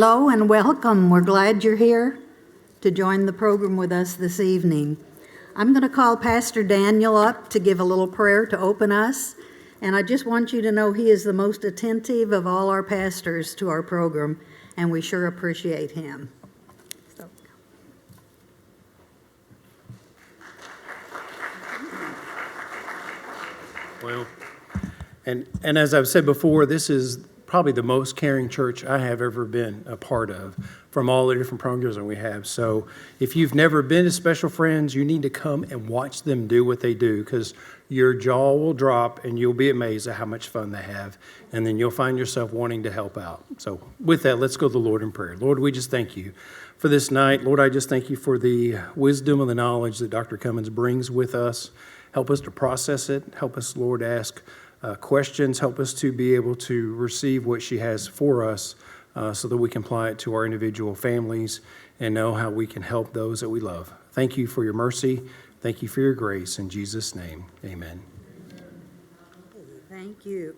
Hello and welcome. We're glad you're here to join the program with us this evening. I'm going to call Pastor Daniel up to give a little prayer to open us, and I just want you to know he is the most attentive of all our pastors to our program, and we sure appreciate him. Well, and as I've said before, this is probably the most caring church I have ever been a part of from all the different programs that we have. So if you've never been to Special Friends, you need to come and watch them do what they do, because your jaw will drop and you'll be amazed at how much fun they have. And then you'll find yourself wanting to help out. So with that, let's go to the Lord in prayer. Lord, we just thank you for this night. Lord, I just thank you for the wisdom and the knowledge that Dr. Cummings brings with us. Help us to process it. Help us, Lord, to ask questions. Help us to be able to receive what she has for us so that we can apply it to our individual families and know how we can help those that we love. Thank you for your mercy. Thank you for your grace. In Jesus' name, amen. Thank you.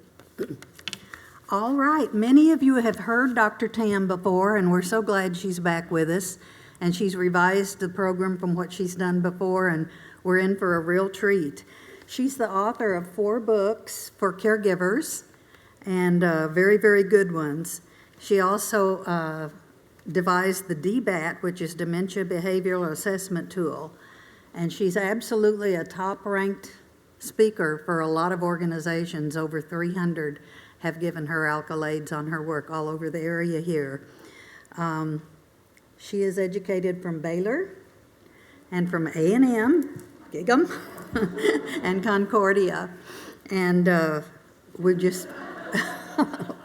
All right. Many of you have heard Dr. Tam before, and we're so glad she's back with us. And she's revised the program from what she's done before, and we're in for a real treat. She's the author of 4 books for caregivers, and very, very good ones. She also devised the DBAT, which is Dementia Behavioral Assessment Tool. And she's absolutely a top-ranked speaker for a lot of organizations. Over 300 have given her accolades on her work all over the area here. She is educated from Baylor and from A&M, Gig'em, and Concordia. And we're just,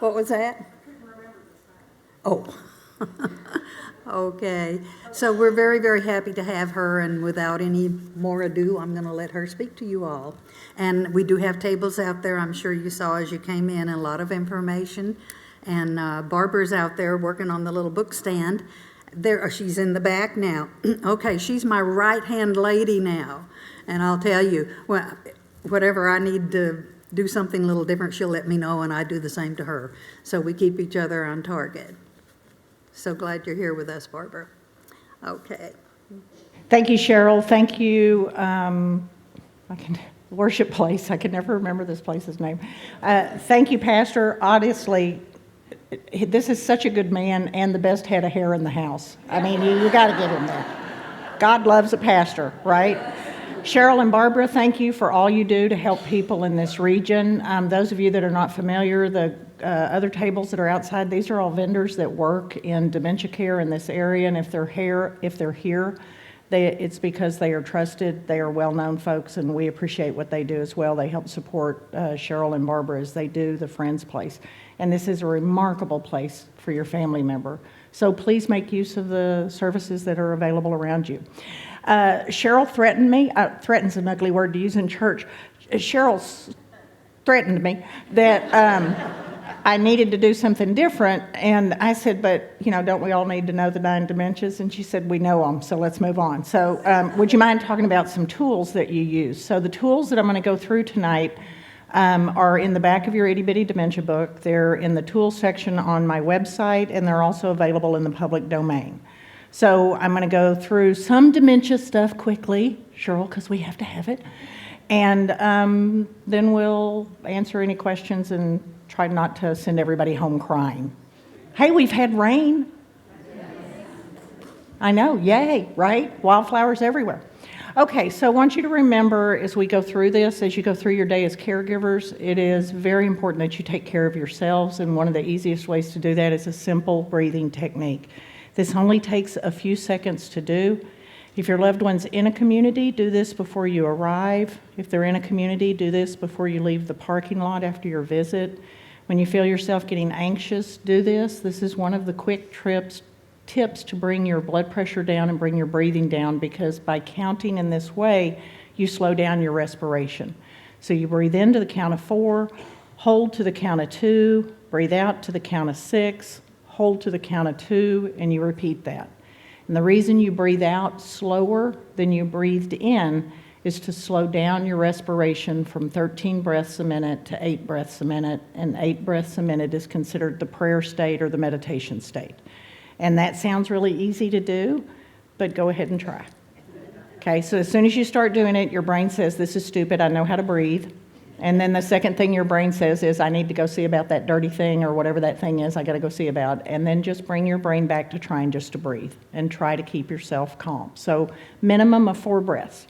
what was that? Oh, okay. So we're very, very happy to have her, and without any more ado, I'm going to let her speak to you all. And we do have tables out there, I'm sure you saw as you came in, and a lot of information. And Barbara's out there working on the little book stand. There, she's in the back now. Okay, she's my right-hand lady now. And I'll tell you, well, whatever I need to do something a little different, she'll let me know, and I do the same to her. So we keep each other on target. So glad you're here with us, Barbara. Okay. Thank you, Cheryl. Thank you, Worship Place. I can never remember this place's name. Thank you, Pastor. Honestly, this is such a good man and the best head of hair in the house. I mean, you got to get him there. God loves a pastor, right? Cheryl and Barbara, thank you for all you do to help people in this region. Those of you that are not familiar, the other tables that are outside, these are all vendors that work in dementia care in this area, and if they're here, it's because they are trusted, they are well-known folks, and we appreciate what they do as well. They help support Cheryl and Barbara as they do the Friends Place. And this is a remarkable place for your family member. So please make use of the services that are available around you. Cheryl threatened me, threaten's an ugly word to use in church. Cheryl threatened me that I needed to do something different, and I said, but, don't we all need to know the 9 dementias? And she said, we know them, so let's move on. So would you mind talking about some tools that you use? So the tools that I'm going to go through tonight are in the back of your itty bitty dementia book. They're in the tools section on my website, and they're also available in the public domain. So I'm going to go through some dementia stuff quickly, Cheryl, because we have to have it. And then we'll answer any questions and try not to send everybody home crying. Hey, we've had rain. I know, yay, right? Wildflowers everywhere. Okay, so I want you to remember as we go through this, as you go through your day as caregivers, it is very important that you take care of yourselves, and one of the easiest ways to do that is a simple breathing technique. This only takes a few seconds to do. If your loved one's in a community, do this before you arrive. If they're in a community, do this before you leave the parking lot after your visit. When you feel yourself getting anxious, do this. This is one of the quick tips to bring your blood pressure down and bring your breathing down, because by counting in this way, you slow down your respiration. So you breathe in to the count of 4, hold to the count of 2, breathe out to the count of 6, hold to the count of 2, and you repeat that. And the reason you breathe out slower than you breathed in is to slow down your respiration from 13 breaths a minute to 8 breaths a minute, and 8 breaths a minute is considered the prayer state or the meditation state. And that sounds really easy to do, but go ahead and try. Okay, so as soon as you start doing it, your brain says, this is stupid, I know how to breathe. And then the second thing your brain says is, I need to go see about that dirty thing or whatever that thing is I got to go see about. And then just bring your brain back to trying just to breathe and try to keep yourself calm. So minimum of 4 breaths,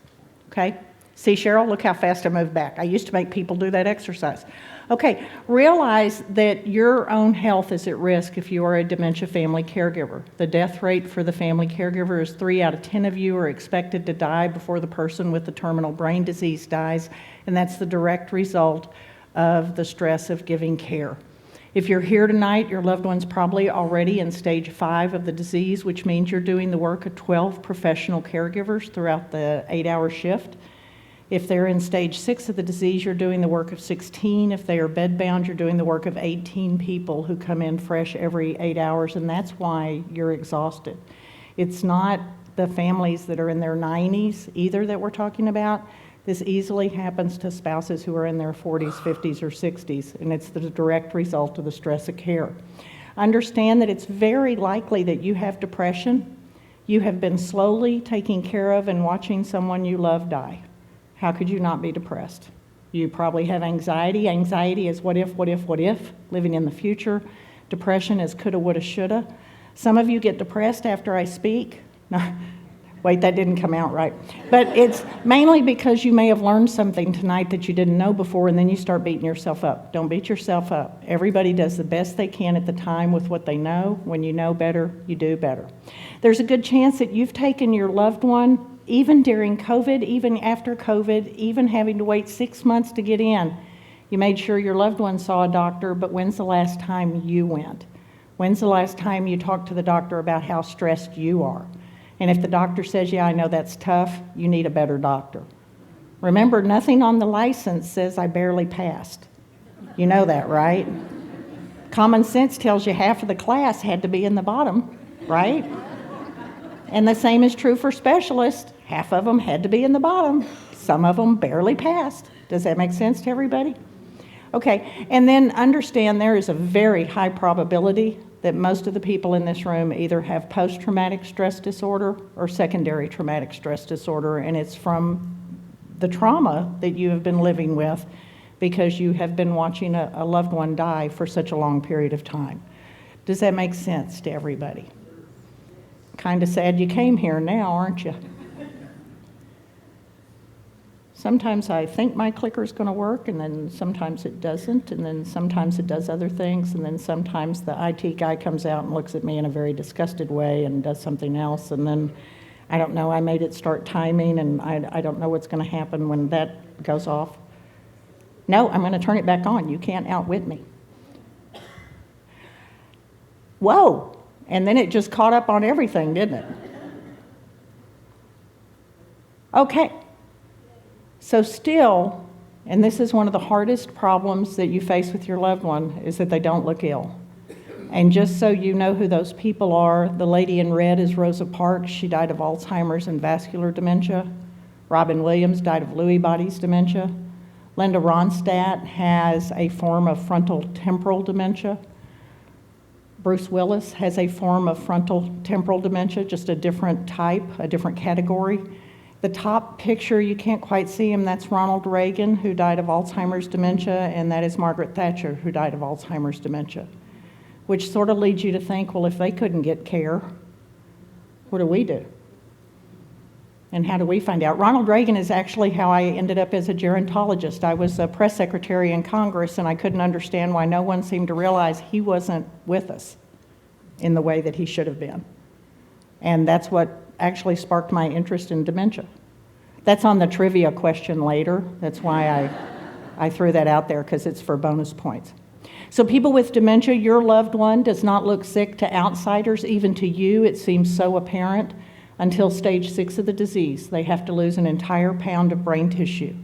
okay? See, Cheryl, look how fast I moved back. I used to make people do that exercise. Okay, realize that your own health is at risk if you are a dementia family caregiver. The death rate for the family caregiver is 3 out of 10 of you are expected to die before the person with the terminal brain disease dies, and that's the direct result of the stress of giving care. If you're here tonight, your loved one's probably already in stage 5 of the disease, which means you're doing the work of 12 professional caregivers throughout the 8-hour shift. If they're in stage 6 of the disease, you're doing the work of 16. If they are bedbound, you're doing the work of 18 people who come in fresh every 8 hours, and that's why you're exhausted. It's not the families that are in their 90s either that we're talking about. This easily happens to spouses who are in their 40s, 50s, or 60s, and it's the direct result of the stress of care. Understand that it's very likely that you have depression. You have been slowly taking care of and watching someone you love die. How could you not be depressed? You probably have anxiety. Anxiety is what if, living in the future. Depression is coulda, woulda, shoulda. Some of you get depressed after I speak. No, wait, that didn't come out right. But it's mainly because you may have learned something tonight that you didn't know before, and then you start beating yourself up. Don't beat yourself up. Everybody does the best they can at the time with what they know. When you know better, you do better. There's a good chance that you've taken your loved one, even during COVID, even after COVID, even having to wait 6 months to get in. You made sure your loved one saw a doctor, but when's the last time you went? When's the last time you talked to the doctor about how stressed you are? And if the doctor says, yeah, I know that's tough, you need a better doctor. Remember, nothing on the license says I barely passed. You know that, right? Common sense tells you half of the class had to be in the bottom, right? And the same is true for specialists. Half of them had to be in the bottom. Some of them barely passed. Does that make sense to everybody? Okay, and then understand there is a very high probability that most of the people in this room either have post-traumatic stress disorder or secondary traumatic stress disorder, and it's from the trauma that you have been living with because you have been watching a loved one die for such a long period of time. Does that make sense to everybody? Kind of sad you came here now, aren't you? Sometimes I think my clicker's going to work, and then sometimes it doesn't, and then sometimes it does other things, and then sometimes the IT guy comes out and looks at me in a very disgusted way and does something else, and then, I don't know, I made it start timing, and I don't know what's going to happen when that goes off. No, I'm going to turn it back on. You can't outwit me. Whoa! And then it just caught up on everything, didn't it? Okay. So still, and this is one of the hardest problems that you face with your loved one, is that they don't look ill. And just so you know who those people are, the lady in red is Rosa Parks. She died of Alzheimer's and vascular dementia. Robin Williams died of Lewy bodies dementia. Linda Ronstadt has a form of frontal temporal dementia. Bruce Willis has a form of frontal temporal dementia, just a different type, a different category. The top picture, you can't quite see him, that's Ronald Reagan, who died of Alzheimer's dementia, and that is Margaret Thatcher, who died of Alzheimer's dementia, which sort of leads you to think, well, if they couldn't get care, what do we do? And how do we find out? Ronald Reagan is actually how I ended up as a gerontologist. I was a press secretary in Congress, and I couldn't understand why no one seemed to realize he wasn't with us in the way that he should have been. And that's what actually sparked my interest in dementia. That's on the trivia question later. That's why I threw that out there, because it's for bonus points. So people with dementia, your loved one does not look sick to outsiders. Even to you, it seems so apparent. Until stage 6 of the disease, they have to lose an entire pound of brain tissue.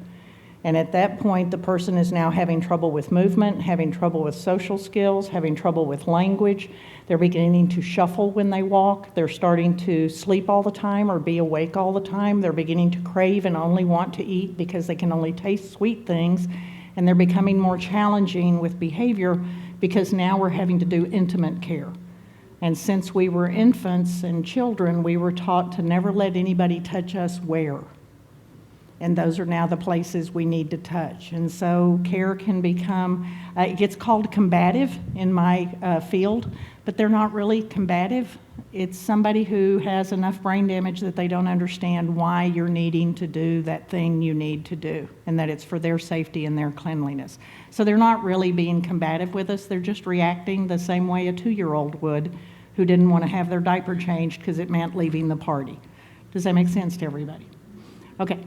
And at that point, the person is now having trouble with movement, having trouble with social skills, having trouble with language. They're beginning to shuffle when they walk. They're starting to sleep all the time or be awake all the time. They're beginning to crave and only want to eat because they can only taste sweet things. And they're becoming more challenging with behavior because now we're having to do intimate care. And since we were infants and children, we were taught to never let anybody touch us where. And those are now the places we need to touch. And so care can become, it gets called combative in my field, but they're not really combative. It's somebody who has enough brain damage that they don't understand why you're needing to do that thing you need to do, and that it's for their safety and their cleanliness. So they're not really being combative with us. They're just reacting the same way a 2-year-old would who didn't want to have their diaper changed because it meant leaving the party. Does that make sense to everybody? Okay.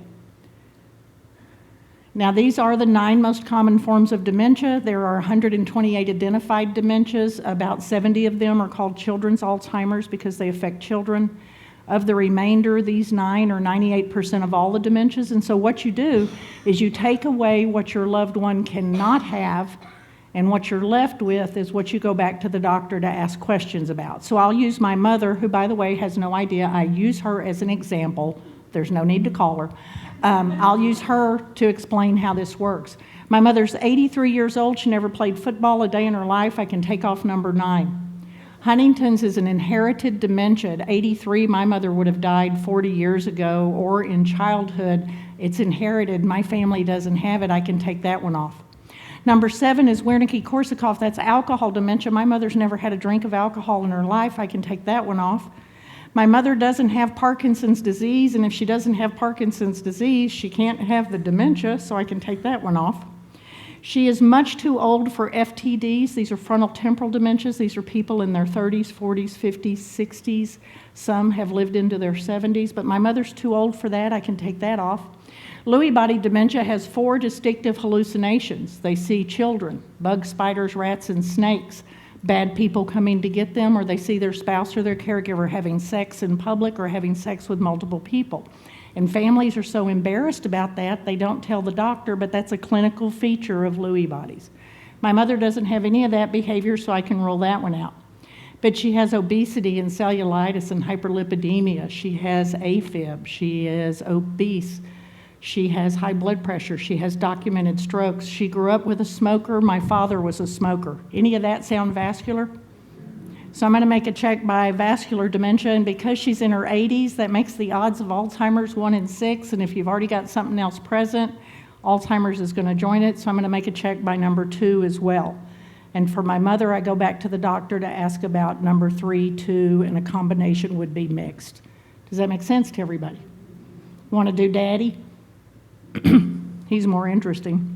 Now, these are the 9 most common forms of dementia. There are 128 identified dementias. About 70 of them are called children's Alzheimer's because they affect children. Of the remainder, these 9 are 98% of all the dementias. And so what you do is you take away what your loved one cannot have, and what you're left with is what you go back to the doctor to ask questions about. So I'll use my mother, who, by the way, has no idea. I use her as an example. There's no need to call her. I'll use her to explain how this works. My mother's 83 years old. She never played football a day in her life. I can take off number 9. Huntington's is an inherited dementia. At 83, my mother would have died 40 years ago or in childhood. It's inherited. My family doesn't have it. I can take that one off. Number 7 is Wernicke-Korsakoff. That's alcohol dementia. My mother's never had a drink of alcohol in her life. I can take that one off. My mother doesn't have Parkinson's disease, and if she doesn't have Parkinson's disease, she can't have the dementia, so I can take that one off. She is much too old for FTDs. These are frontal temporal dementias. These are people in their 30s, 40s, 50s, 60s. Some have lived into their 70s, but my mother's too old for that. I can take that off. Lewy body dementia has 4 distinctive hallucinations. They see children, bugs, spiders, rats, and snakes. Bad people coming to get them, or they see their spouse or their caregiver having sex in public or having sex with multiple people. And families are so embarrassed about that, they don't tell the doctor, but that's a clinical feature of Lewy bodies. My mother doesn't have any of that behavior, so I can rule that one out. But she has obesity and cellulitis and hyperlipidemia. She has AFib. She is obese. She has high blood pressure. She has documented strokes. She grew up with a smoker. My father was a smoker. Any of that sound vascular? So I'm going to make a check by vascular dementia, and because she's in her 80s, that makes the odds of Alzheimer's 1 in 6, and if you've already got something else present, Alzheimer's is going to join it, so I'm going to make a check by number 2 as well. And for my mother, I go back to the doctor to ask about number 3, 2, and a combination would be mixed. Does that make sense to everybody? Want to do daddy? He's more interesting.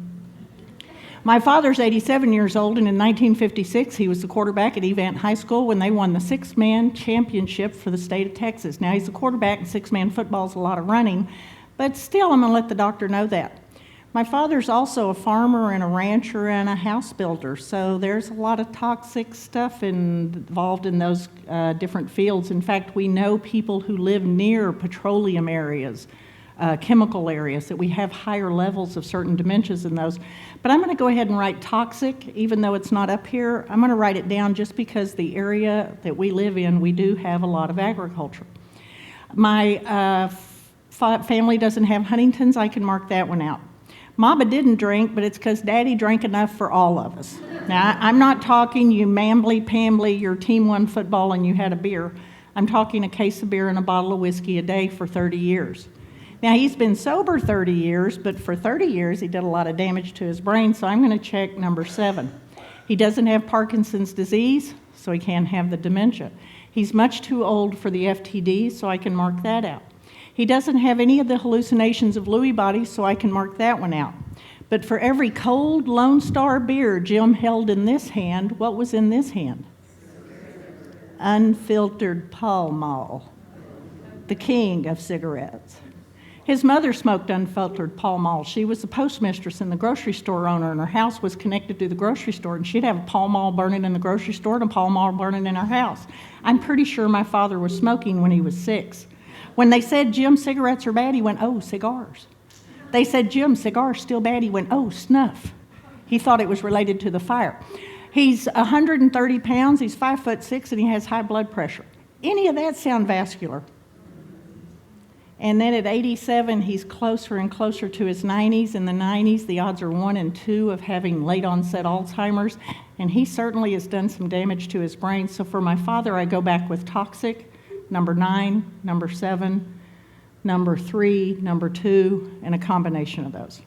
My father's 87 years old, and in 1956, he was the quarterback at Evant High School when they won the 6-man championship for the state of Texas. Now, he's a quarterback, and 6-man football is a lot of running, but still, I'm going to let the doctor know that. My father's also a farmer and a rancher and a house builder, so there's a lot of toxic stuff involved in those different fields. In fact, we know people who live near petroleum areas, chemical areas, that we have higher levels of certain dementias in those. But I'm going to go ahead and write toxic, even though it's not up here. I'm going to write it down just because the area that we live in, we do have a lot of agriculture. My family doesn't have Huntington's. I can mark that one out. Mama didn't drink, but it's because Daddy drank enough for all of us. Now, I'm not talking you mambly-pambly, your team won football and you had a beer. I'm talking a case of beer and a bottle of whiskey a day for 30 years. Now, he's been sober 30 years, but for 30 years, he did a lot of damage to his brain, so I'm going to check number 7. He doesn't have Parkinson's disease, so he can't have the dementia. He's much too old for the FTD, so I can mark that out. He doesn't have any of the hallucinations of Lewy bodies, so I can mark that one out. But for every cold Lone Star beer Jim held in this hand, what was in this hand? Unfiltered Pall Mall, the king of cigarettes. His mother smoked unfiltered Pall Mall. She was the postmistress and the grocery store owner, and her house was connected to the grocery store, and she'd have a Pall Mall burning in the grocery store and a Pall Mall burning in her house. I'm pretty sure my father was smoking when he was 6. When they said, Jim, cigarettes are bad, he went, oh, cigars. They said, Jim, cigars still bad, he went, oh, snuff. He thought it was related to the fire. He's 130 pounds, he's 5'6", and he has high blood pressure. Any of that sound vascular? And then at 87, he's closer and closer to his 90s. In the 90s, the odds are 1 in 2 of having late onset Alzheimer's. And he certainly has done some damage to his brain. So for my father, I go back with toxic, number 9, number 7, number 3, number 2, and a combination of those.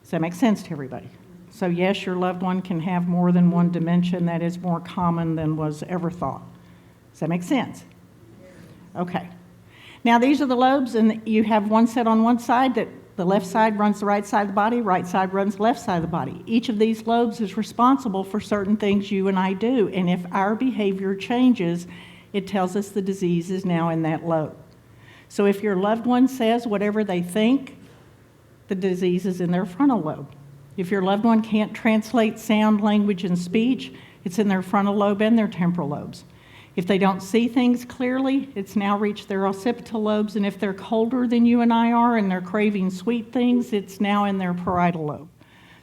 Does that make sense to everybody? So yes, your loved one can have more than one dementia, and that is more common than was ever thought. Does that make sense? Okay. Now these are the lobes, and you have one set on one side that the left side runs the right side of the body, right side runs the left side of the body. Each of these lobes is responsible for certain things you and I do, and if our behavior changes, it tells us the disease is now in that lobe. So if your loved one says whatever they think, the disease is in their frontal lobe. If your loved one can't translate sound, language, and speech, it's in their frontal lobe and their temporal lobes. If they don't see things clearly, it's now reached their occipital lobes, and if they're colder than you and I are and they're craving sweet things, it's now in their parietal lobe.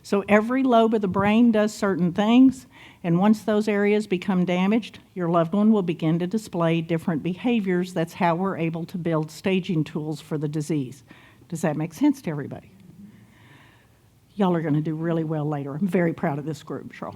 So every lobe of the brain does certain things, and once those areas become damaged, your loved one will begin to display different behaviors. That's how we're able to build staging tools for the disease. Does that make sense to everybody? Y'all are going to do really well later. I'm very proud of this group, Cheryl.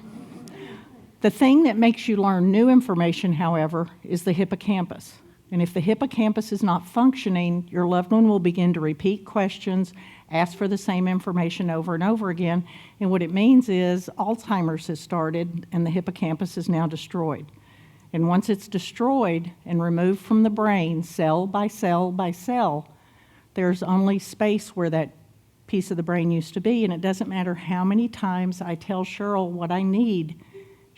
The thing that makes you learn new information, however, is the hippocampus. And if the hippocampus is not functioning, your loved one will begin to repeat questions, ask for the same information over and over again. And what it means is Alzheimer's has started and the hippocampus is now destroyed. And once it's destroyed and removed from the brain, cell by cell by cell, there's only space where that piece of the brain used to be. And it doesn't matter how many times I tell Cheryl what I need,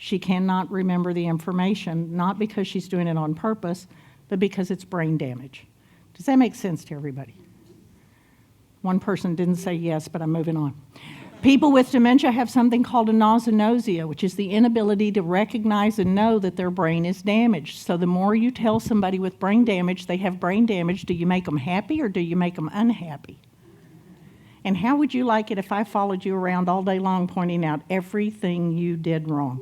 she cannot remember the information, not because she's doing it on purpose, but because it's brain damage. Does that make sense to everybody? One person didn't say yes, but I'm moving on. People with dementia have something called anosognosia, which is the inability to recognize and know that their brain is damaged. So the more you tell somebody with brain damage they have brain damage, do you make them happy or do you make them unhappy? And how would you like it if I followed you around all day long pointing out everything you did wrong?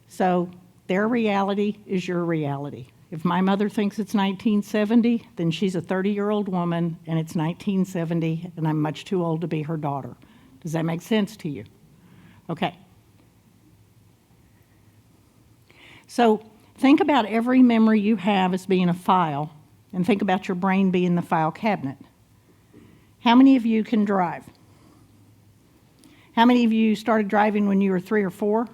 So their reality is your reality. If my mother thinks it's 1970, then she's a 30-year-old woman and it's 1970 and I'm much too old to be her daughter. Does that make sense to you? Okay. So think about every memory you have as being a file, and think about your brain being the file cabinet. How many of you can drive? How many of you started driving when you were 3 or 4?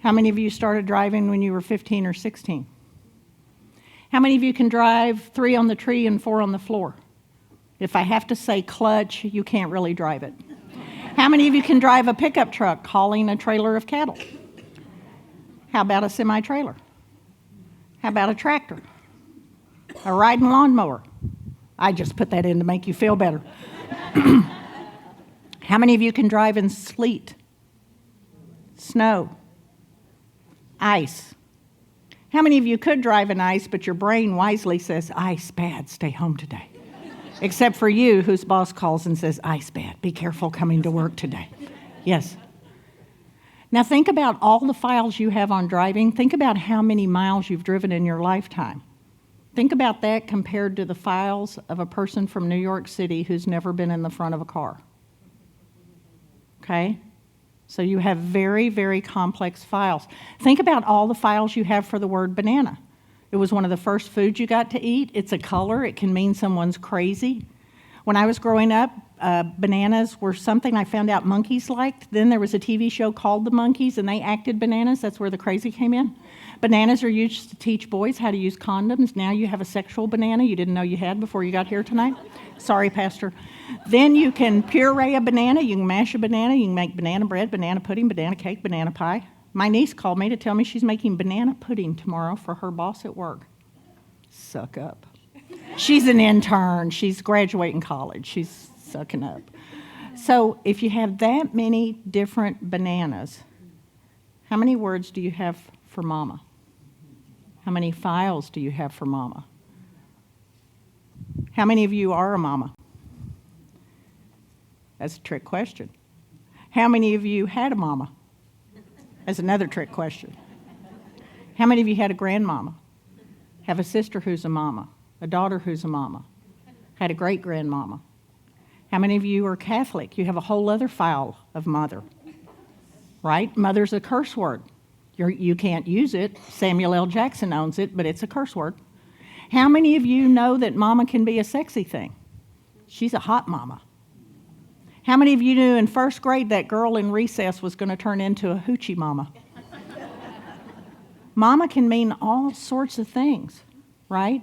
How many of you started driving when you were 15 or 16? How many of you can drive 3 on the tree and 4 on the floor? If I have to say clutch, you can't really drive it. How many of you can drive a pickup truck hauling a trailer of cattle? How about a semi-trailer? How about a tractor? A riding lawnmower? I just put that in to make you feel better. How many of you can drive in sleet, snow, ice? How many of you could drive in ice, but your brain wisely says, ice bad, stay home today? Except for you, whose boss calls and says, ice bad, be careful coming to work today. Yes. Now think about all the files you have on driving. Think about how many miles you've driven in your lifetime. Think about that compared to the files of a person from New York City who's never been in the front of a car. Okay? So you have very, very complex files. Think about all the files you have for the word banana. It was one of the first foods you got to eat. It's a color. It can mean someone's crazy. When I was growing up, bananas were something I found out monkeys liked. Then there was a TV show called The Monkeys, and they acted bananas. That's where the crazy came in. Bananas are used to teach boys how to use condoms. Now you have a sexual banana you didn't know you had before you got here tonight. Sorry, Pastor. Then you can puree a banana. You can mash a banana. You can make banana bread, banana pudding, banana cake, banana pie. My niece called me to tell me she's making banana pudding tomorrow for her boss at work. Suck up. She's an intern. She's graduating college. She's sucking up. So if you have that many different bananas, how many words do you have for mama? How many files do you have for mama? How many of you are a mama? That's a trick question. How many of you had a mama? That's another trick question. How many of you had a grandmama? Have a sister who's a mama? A daughter who's a mama? had a great-grandmama? How many of you are Catholic? You have a whole other file of mother, right? Mother's a curse word. You can't use it. Samuel L. Jackson owns it, but it's a curse word. How many of you know that mama can be a sexy thing? She's a hot mama. How many of you knew in first grade that girl in recess was going to turn into a hoochie mama? Mama can mean all sorts of things, right?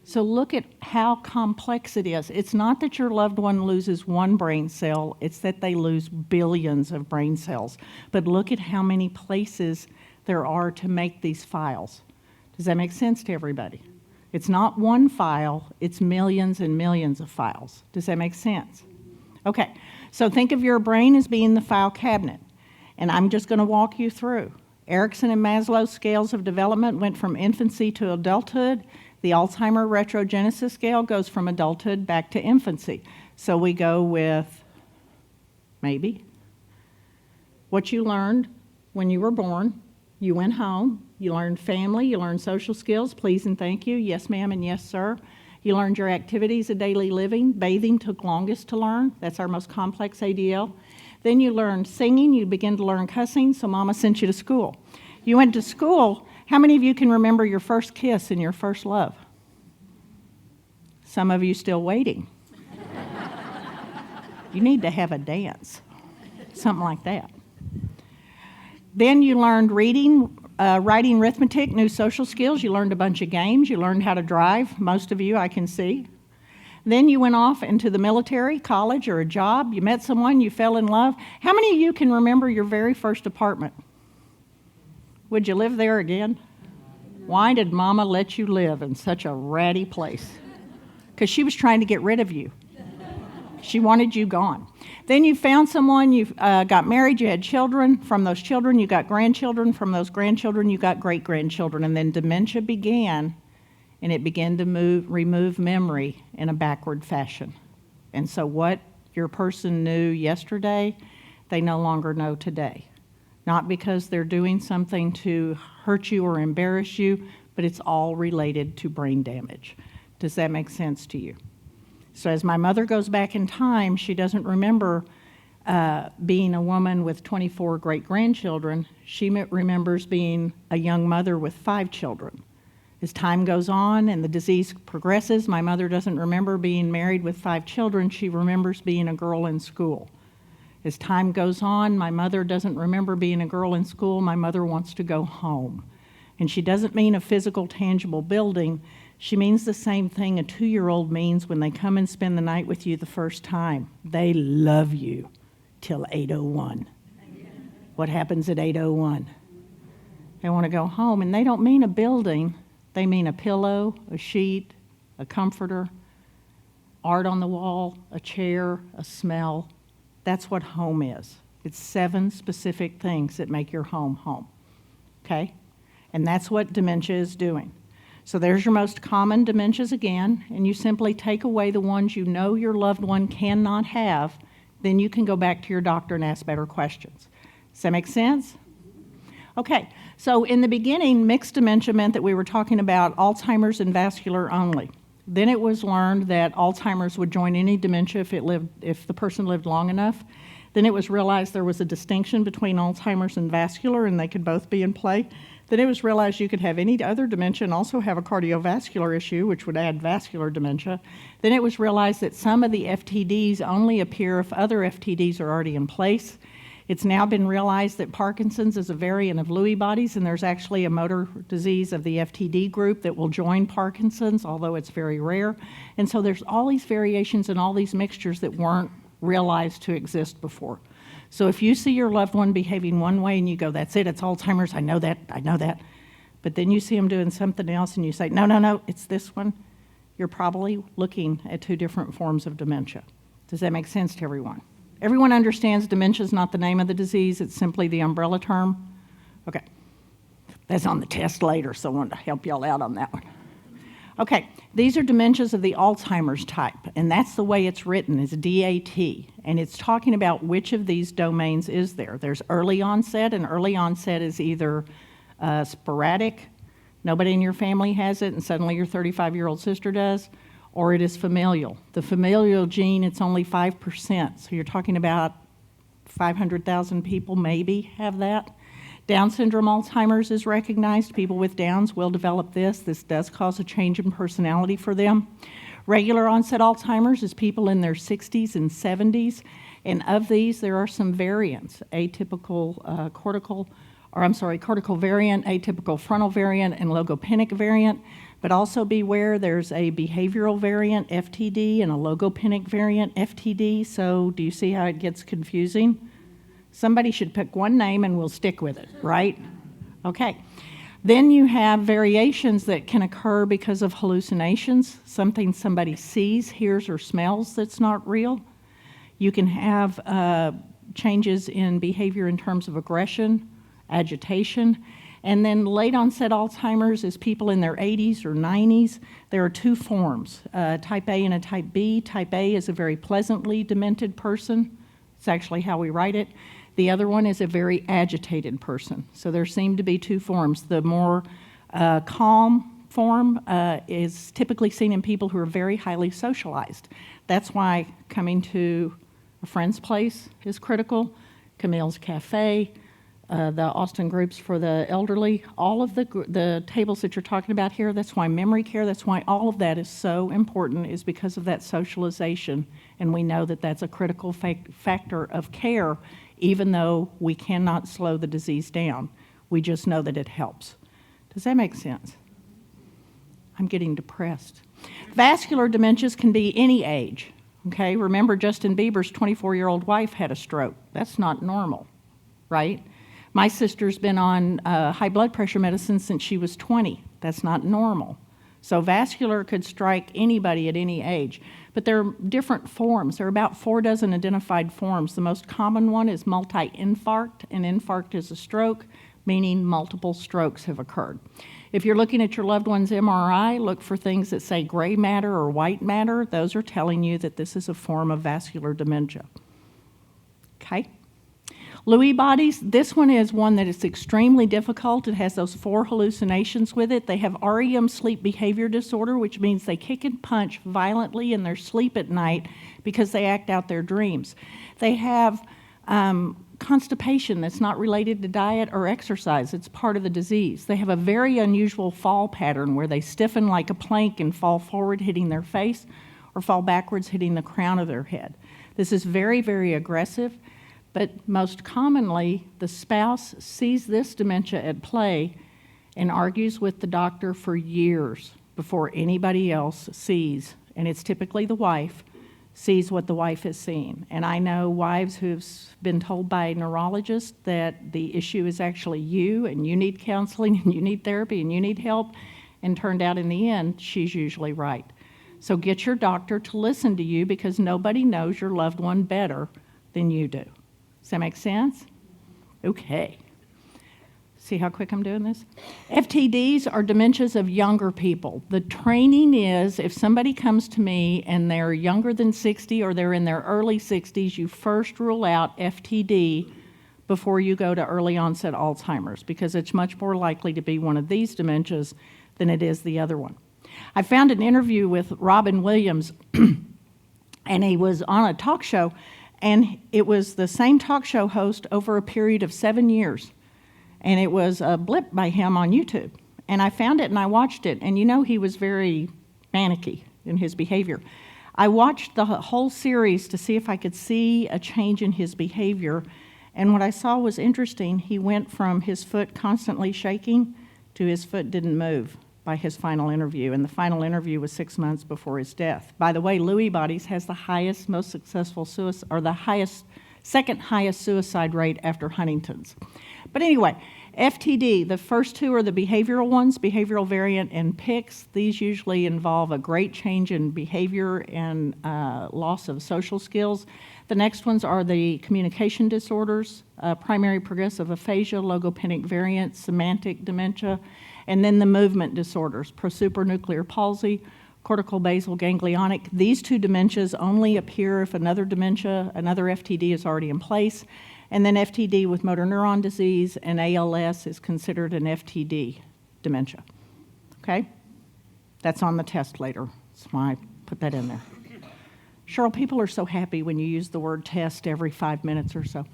So look at how complex it is. It's not that your loved one loses one brain cell, it's that they lose billions of brain cells. But look at how many places there are to make these files. Does that make sense to everybody? It's not one file, it's millions and millions of files. Does that make sense? Okay, so think of your brain as being the file cabinet, and I'm just going to walk you through. Erickson and Maslow's scales of development went from infancy to adulthood. The Alzheimer retrogenesis scale goes from adulthood back to infancy. So we go with maybe what you learned when you were born. You went home, you learned family, you learned social skills, please and thank you, yes ma'am and yes sir. You learned your activities of daily living. Bathing took longest to learn. That's our most complex ADL. Then you learned singing, you begin to learn cussing, so mama sent you to school. You went to school. How many of you can remember your first kiss and your first love? Some of you still waiting. You need to have a dance, something like that. Then you learned reading, writing, arithmetic, new social skills. You learned a bunch of games. You learned how to drive, most of you I can see. Then you went off into the military, college, or a job. You met someone, you fell in love. How many of you can remember your very first apartment? Would you live there again? Why did mama let you live in such a ratty place? Because she was trying to get rid of you. She wanted you gone. Then you found someone, you got married, you had children. From those children, you got grandchildren. From those grandchildren, you got great-grandchildren. And then dementia began, and it began to remove memory in a backward fashion. And so what your person knew yesterday, they no longer know today. Not because they're doing something to hurt you or embarrass you, but it's all related to brain damage. Does that make sense to you? So as my mother goes back in time, she doesn't remember being a woman with 24 great-grandchildren. She remembers being a young mother with 5 children. As time goes on and the disease progresses, my mother doesn't remember being married with 5 children. She remembers being a girl in school. As time goes on, my mother doesn't remember being a girl in school. My mother wants to go home. And she doesn't mean a physical, tangible building. She means the same thing a 2-year-old means when they come and spend the night with you the first time. They love you till 8:01. What happens at 8:01? They want to go home, and they don't mean a building. They mean a pillow, a sheet, a comforter, art on the wall, a chair, a smell. That's what home is. It's 7 specific things that make your home home, okay? And that's what dementia is doing. So there's your most common dementias again, and you simply take away the ones you know your loved one cannot have, then you can go back to your doctor and ask better questions. Does that make sense? Okay, so in the beginning, mixed dementia meant that we were talking about Alzheimer's and vascular only. Then it was learned that Alzheimer's would join any dementia if the person lived long enough. Then it was realized there was a distinction between Alzheimer's and vascular, and they could both be in play. Then it was realized you could have any other dementia and also have a cardiovascular issue, which would add vascular dementia. Then it was realized that some of the FTDs only appear if other FTDs are already in place. It's now been realized that Parkinson's is a variant of Lewy bodies, and there's actually a motor disease of the FTD group that will join Parkinson's, although it's very rare. And so there's all these variations and all these mixtures that weren't realized to exist before. So if you see your loved one behaving one way and you go, that's it, it's Alzheimer's, I know that. But then you see them doing something else and you say, no, it's this one, you're probably looking at 2 different forms of dementia. Does that make sense to everyone? Everyone understands dementia is not the name of the disease, it's simply the umbrella term? Okay, that's on the test later, so I wanted to help y'all out on that one. Okay, these are dementias of the Alzheimer's type, and that's the way it's written, is DAT, and it's talking about which of these domains is there. There's early onset, and early onset is either sporadic, nobody in your family has it, and suddenly your 35-year-old sister does, or it is familial. The familial gene, it's only 5%, so you're talking about 500,000 people maybe have that. Down syndrome Alzheimer's is recognized. People with Downs will develop this. This does cause a change in personality for them. Regular onset Alzheimer's is people in their 60s and 70s, and of these there are some variants, cortical variant, atypical frontal variant, and logopenic variant. But also beware, there's a behavioral variant, FTD, and a logopenic variant, FTD. So do you see how it gets confusing? Somebody should pick one name and we'll stick with it, right? Okay. Then you have variations that can occur because of hallucinations, something somebody sees, hears, or smells that's not real. You can have changes in behavior in terms of aggression, agitation. And then late onset Alzheimer's is people in their 80s or 90s. There are two forms, type A and a type B. Type A is a very pleasantly demented person. It's actually how we write it. The other one is a very agitated person. So there seem to be two forms. The more calm form is typically seen in people who are very highly socialized. That's why coming to a friend's place is critical. Camille's Cafe, the Austin groups for the elderly, all of the tables that you're talking about here, that's why memory care, that's why all of that is so important, is because of that socialization. And we know that that's a critical factor of care, even though we cannot slow the disease down. We just know that it helps. Does that make sense? I'm getting depressed. Vascular dementias can be any age. Okay, remember Justin Bieber's 24-year-old wife had a stroke. That's not normal, right? My sister's been on high blood pressure medicine since she was 20. That's not normal. So vascular could strike anybody at any age. But there are different forms. There are about 4 dozen identified forms. The most common one is multi-infarct. An infarct is a stroke, meaning multiple strokes have occurred. If you're looking at your loved one's MRI, look for things that say gray matter or white matter. Those are telling you that this is a form of vascular dementia. Okay? Lewy bodies, this one is one that is extremely difficult. It has those 4 hallucinations with it. They have REM sleep behavior disorder, which means they kick and punch violently in their sleep at night because they act out their dreams. They have constipation that's not related to diet or exercise. It's part of the disease. They have a very unusual fall pattern where they stiffen like a plank and fall forward hitting their face or fall backwards hitting the crown of their head. This is very, very aggressive. But most commonly, the spouse sees this dementia at play and argues with the doctor for years before anybody else sees, and it's typically the wife, sees what the wife has seen. And I know wives who've been told by a neurologist that the issue is actually you, and you need counseling, and you need therapy, and you need help, and turned out in the end, she's usually right. So get your doctor to listen to you, because nobody knows your loved one better than you do. Does that make sense? Okay. See how quick I'm doing this? FTDs are dementias of younger people. The training is if somebody comes to me and they're younger than 60 or they're in their early 60s, you first rule out FTD before you go to early onset Alzheimer's, because it's much more likely to be one of these dementias than it is the other one. I found an interview with Robin Williams, and he was on a talk show. And it was the same talk show host over a period of 7 years. And it was a blip by him on YouTube. And I found it and I watched it. And you know he was very manicky in his behavior. I watched the whole series to see if I could see a change in his behavior. And what I saw was interesting. He went from his foot constantly shaking to his foot didn't move by his final interview. And the final interview was 6 months before his death. By the way, Lewy bodies has the highest, most successful suicide, or the highest, second highest suicide rate after Huntington's. But anyway, FTD, the first 2 are the behavioral ones, behavioral variant and PICS. These usually involve a great change in behavior and loss of social skills. The next ones are the communication disorders, primary progressive aphasia, logopenic variant, semantic dementia, and then the movement disorders, prosupernuclear palsy, cortical basal ganglionic. These 2 dementias only appear if another dementia, another FTD is already in place. And then FTD with motor neuron disease and ALS is considered an FTD dementia. Okay? That's on the test later. That's why I put that in there. Cheryl, people are so happy when you use the word test every 5 minutes or so.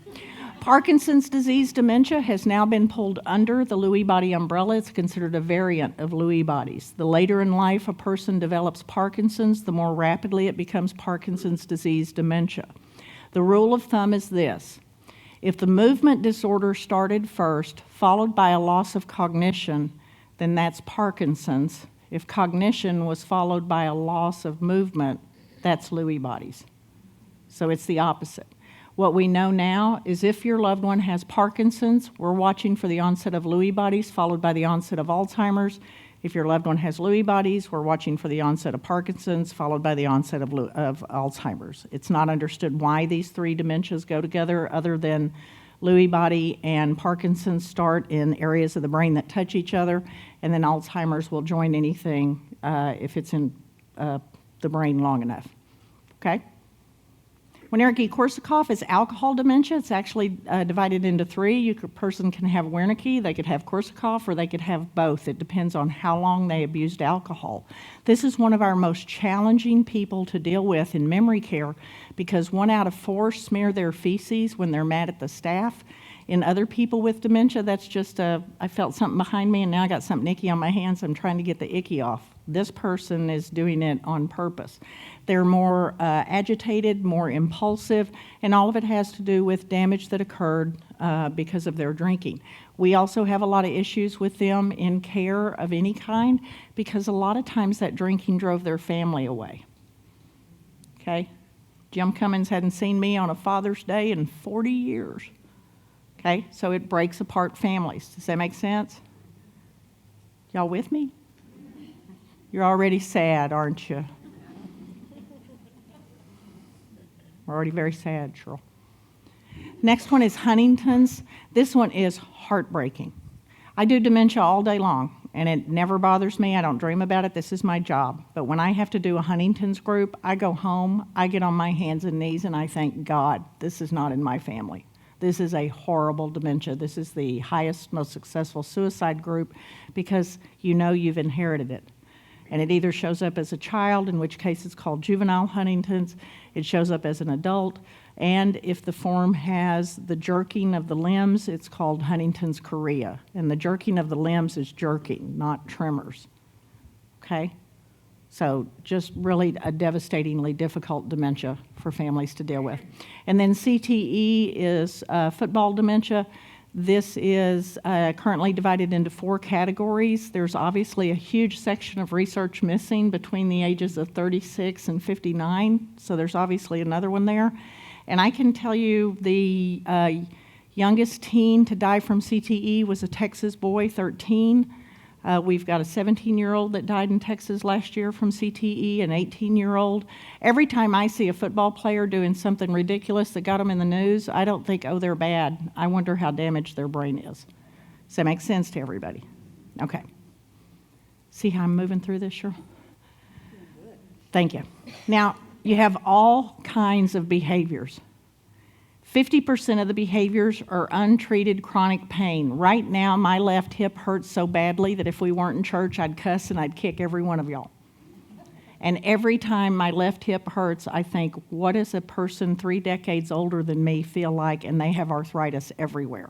Parkinson's disease dementia has now been pulled under the Lewy body umbrella. It's considered a variant of Lewy bodies. The later in life a person develops Parkinson's, the more rapidly it becomes Parkinson's disease dementia. The rule of thumb is this: if the movement disorder started first, followed by a loss of cognition, then that's Parkinson's. If cognition was followed by a loss of movement, that's Lewy bodies. So it's the opposite. What we know now is if your loved one has Parkinson's, we're watching for the onset of Lewy bodies, followed by the onset of Alzheimer's. If your loved one has Lewy bodies, we're watching for the onset of Parkinson's, followed by the onset of Alzheimer's. It's not understood why these three dementias go together, other than Lewy body and Parkinson's start in areas of the brain that touch each other, and then Alzheimer's will join anything if it's in the brain long enough. Okay? Wernicke-Korsakoff is alcohol dementia. It's actually divided into three. A person can have Wernicke, they could have Korsakoff, or they could have both. It depends on how long they abused alcohol. This is one of our most challenging people to deal with in memory care because 1 out of 4 smear their feces when they're mad at the staff. In other people with dementia, that's just I felt something behind me and now I got something icky on my hands. I'm trying to get the icky off. This person is doing it on purpose. They're more agitated, more impulsive, and all of it has to do with damage that occurred because of their drinking. We also have a lot of issues with them in care of any kind because a lot of times that drinking drove their family away. Okay? Jim Cummings hadn't seen me on a Father's Day in 40 years. Okay? So it breaks apart families. Does that make sense? Y'all with me? You're already sad, aren't you? We're already very sad, Cheryl. Next one is Huntington's. This one is heartbreaking. I do dementia all day long, and it never bothers me. I don't dream about it. This is my job. But when I have to do a Huntington's group, I go home, I get on my hands and knees, and I thank God this is not in my family. This is a horrible dementia. This is the highest, most successful suicide group because you know you've inherited it. And it either shows up as a child, in which case it's called juvenile Huntington's, it shows up as an adult, and if the form has the jerking of the limbs, it's called Huntington's chorea. And the jerking of the limbs is jerking, not tremors. Okay? So just really a devastatingly difficult dementia for families to deal with. And then CTE is football dementia. This is currently divided into 4 categories. There's obviously a huge section of research missing between the ages of 36 and 59, so there's obviously another one there. And I can tell you the youngest teen to die from CTE was a Texas boy, 13. We've got a 17-year-old that died in Texas last year from CTE, an 18-year-old. Every time I see a football player doing something ridiculous that got them in the news, I don't think, oh, they're bad. I wonder how damaged their brain is. Does that make sense to everybody? Okay. See how I'm moving through this, Cheryl? Thank you. Now, you have all kinds of behaviors. 50% of the behaviors are untreated chronic pain. Right now, my left hip hurts so badly that if we weren't in church, I'd cuss and I'd kick every one of y'all. And every time my left hip hurts, I think, what does a person 3 decades older than me feel like? And they have arthritis everywhere.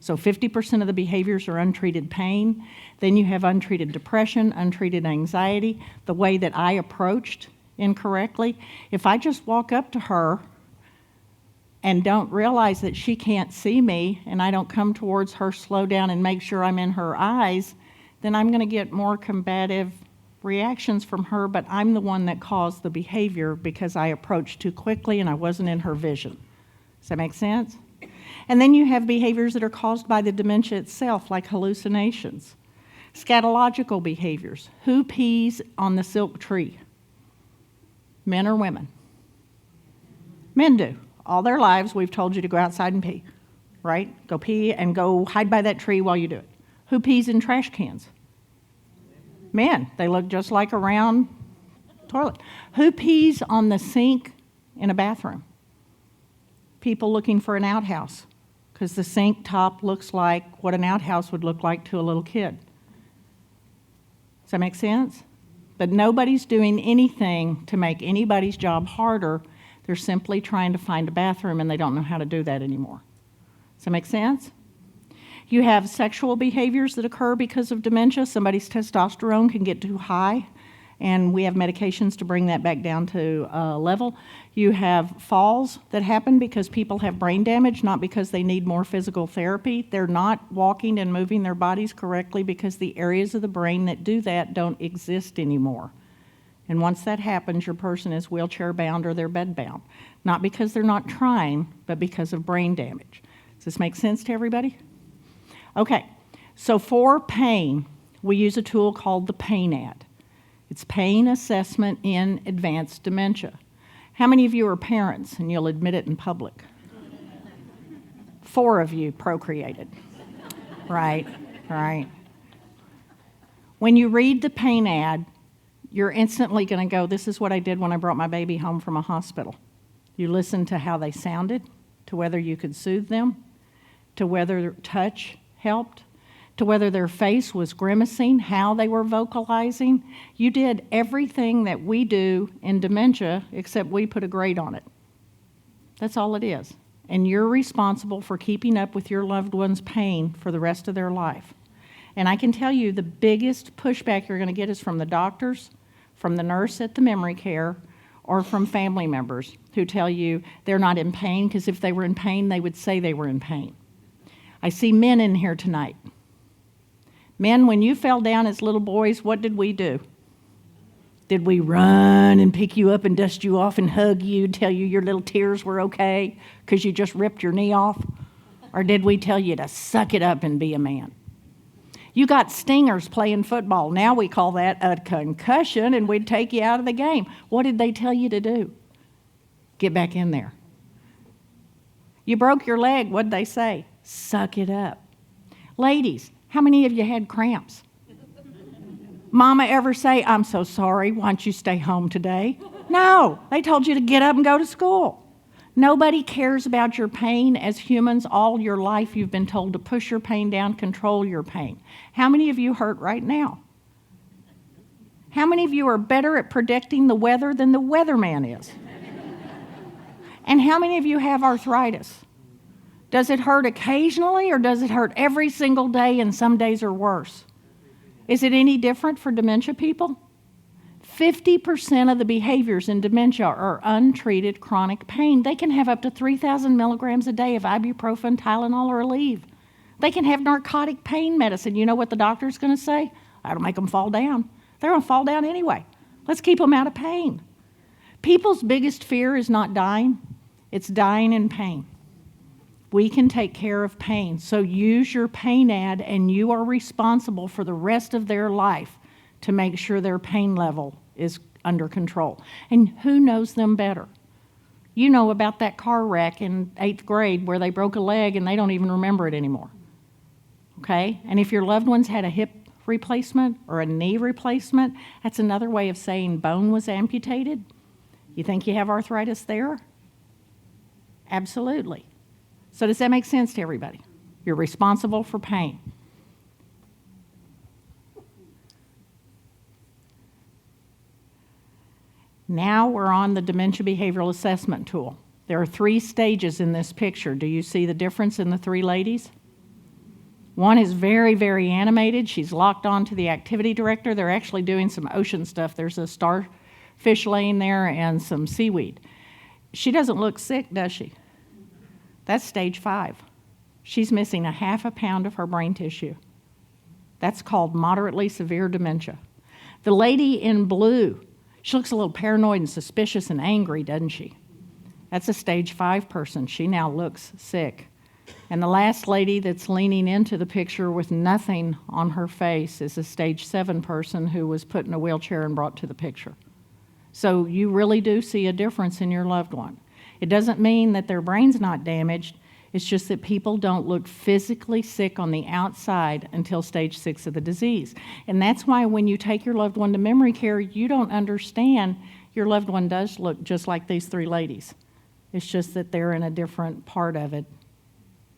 So 50% of the behaviors are untreated pain. Then you have untreated depression, untreated anxiety, the way that I approached incorrectly. If I just walk up to her and don't realize that she can't see me, and I don't come towards her, slow down, and make sure I'm in her eyes, then I'm going to get more combative reactions from her, but I'm the one that caused the behavior because I approached too quickly and I wasn't in her vision. Does that make sense? And then you have behaviors that are caused by the dementia itself, like hallucinations. Scatological behaviors. Who pees on the silk tree? Men or women? Men do. All their lives, we've told you to go outside and pee, right? Go pee and go hide by that tree while you do it. Who pees in trash cans? Men. They look just like a round toilet. Who pees on the sink in a bathroom? People looking for an outhouse, because the sink top looks like what an outhouse would look like to a little kid. Does that make sense? But nobody's doing anything to make anybody's job harder. They're simply trying to find a bathroom, and they don't know how to do that anymore. Does that make sense? You have sexual behaviors that occur because of dementia. Somebody's testosterone can get too high, and we have medications to bring that back down to level. You have falls that happen because people have brain damage, not because they need more physical therapy. They're not walking and moving their bodies correctly because the areas of the brain that do that don't exist anymore. And once that happens, your person is wheelchair bound or they're bed bound. Not because they're not trying, but because of brain damage. Does this make sense to everybody? Okay, so for pain, we use a tool called the Pain Ad. It's pain assessment in advanced dementia. How many of you are parents, and you'll admit it in public? 4 of you procreated. Right. When you read the Pain Ad, you're instantly going to go, this is what I did when I brought my baby home from a hospital. You listen to how they sounded, to whether you could soothe them, to whether touch helped, to whether their face was grimacing, how they were vocalizing. You did everything that we do in dementia, except we put a grade on it. That's all it is. And you're responsible for keeping up with your loved one's pain for the rest of their life. And I can tell you the biggest pushback you're going to get is from the doctors, from the nurse at the memory care, or from family members who tell you they're not in pain, because if they were in pain, they would say they were in pain. I see men in here tonight. Men, when you fell down as little boys, what did we do? Did we run and pick you up and dust you off and hug you, tell you your little tears were okay because you just ripped your knee off? Or did we tell you to suck it up and be a man? You got stingers playing football. Now we call that a concussion, and we'd take you out of the game. What did they tell you to do? Get back in there. You broke your leg. What'd they say? Suck it up. Ladies, how many of you had cramps? Mama ever say, I'm so sorry, why don't you stay home today? No, they told you to get up and go to school. Nobody cares about your pain. As humans, all your life you've been told to push your pain down, control your pain. How many of you hurt right now? How many of you are better at predicting the weather than the weatherman is? And how many of you have arthritis? Does it hurt occasionally, or does it hurt every single day and some days are worse? Is it any different for dementia people? 50% of the behaviors in dementia are untreated chronic pain. They can have up to 3,000 milligrams a day of ibuprofen, Tylenol, or Aleve. They can have narcotic pain medicine. You know what the doctor's going to say? That'll make them fall down. They're going to fall down anyway. Let's keep them out of pain. People's biggest fear is not dying. It's dying in pain. We can take care of pain. So use your Pain Ad, and you are responsible for the rest of their life to make sure their pain level is under control. And who knows them better? You know about that car wreck in 8th grade where they broke a leg and they don't even remember it anymore. Okay? And if your loved ones had a hip replacement or a knee replacement, that's another way of saying bone was amputated. You think you have arthritis there? Absolutely. So does that make sense to everybody? You're responsible for pain. Now we're on the Dementia Behavioral Assessment tool. There are 3 stages in this picture. Do you see the difference in the 3 ladies? One is very, very animated. She's locked on to the activity director. They're actually doing some ocean stuff. There's a starfish laying there and some seaweed. She doesn't look sick, does she? That's stage 5. She's missing 1/2 pound of her brain tissue. That's called moderately severe dementia. The lady in blue, she looks a little paranoid and suspicious and angry, doesn't she? That's a stage 5 person. She now looks sick. And the last lady that's leaning into the picture with nothing on her face is a stage 7 person who was put in a wheelchair and brought to the picture. So you really do see a difference in your loved one. It doesn't mean that their brain's not damaged. It's just that people don't look physically sick on the outside until stage 6 of the disease. And that's why when you take your loved one to memory care, you don't understand your loved one does look just like these 3 ladies. It's just that they're in a different part of it,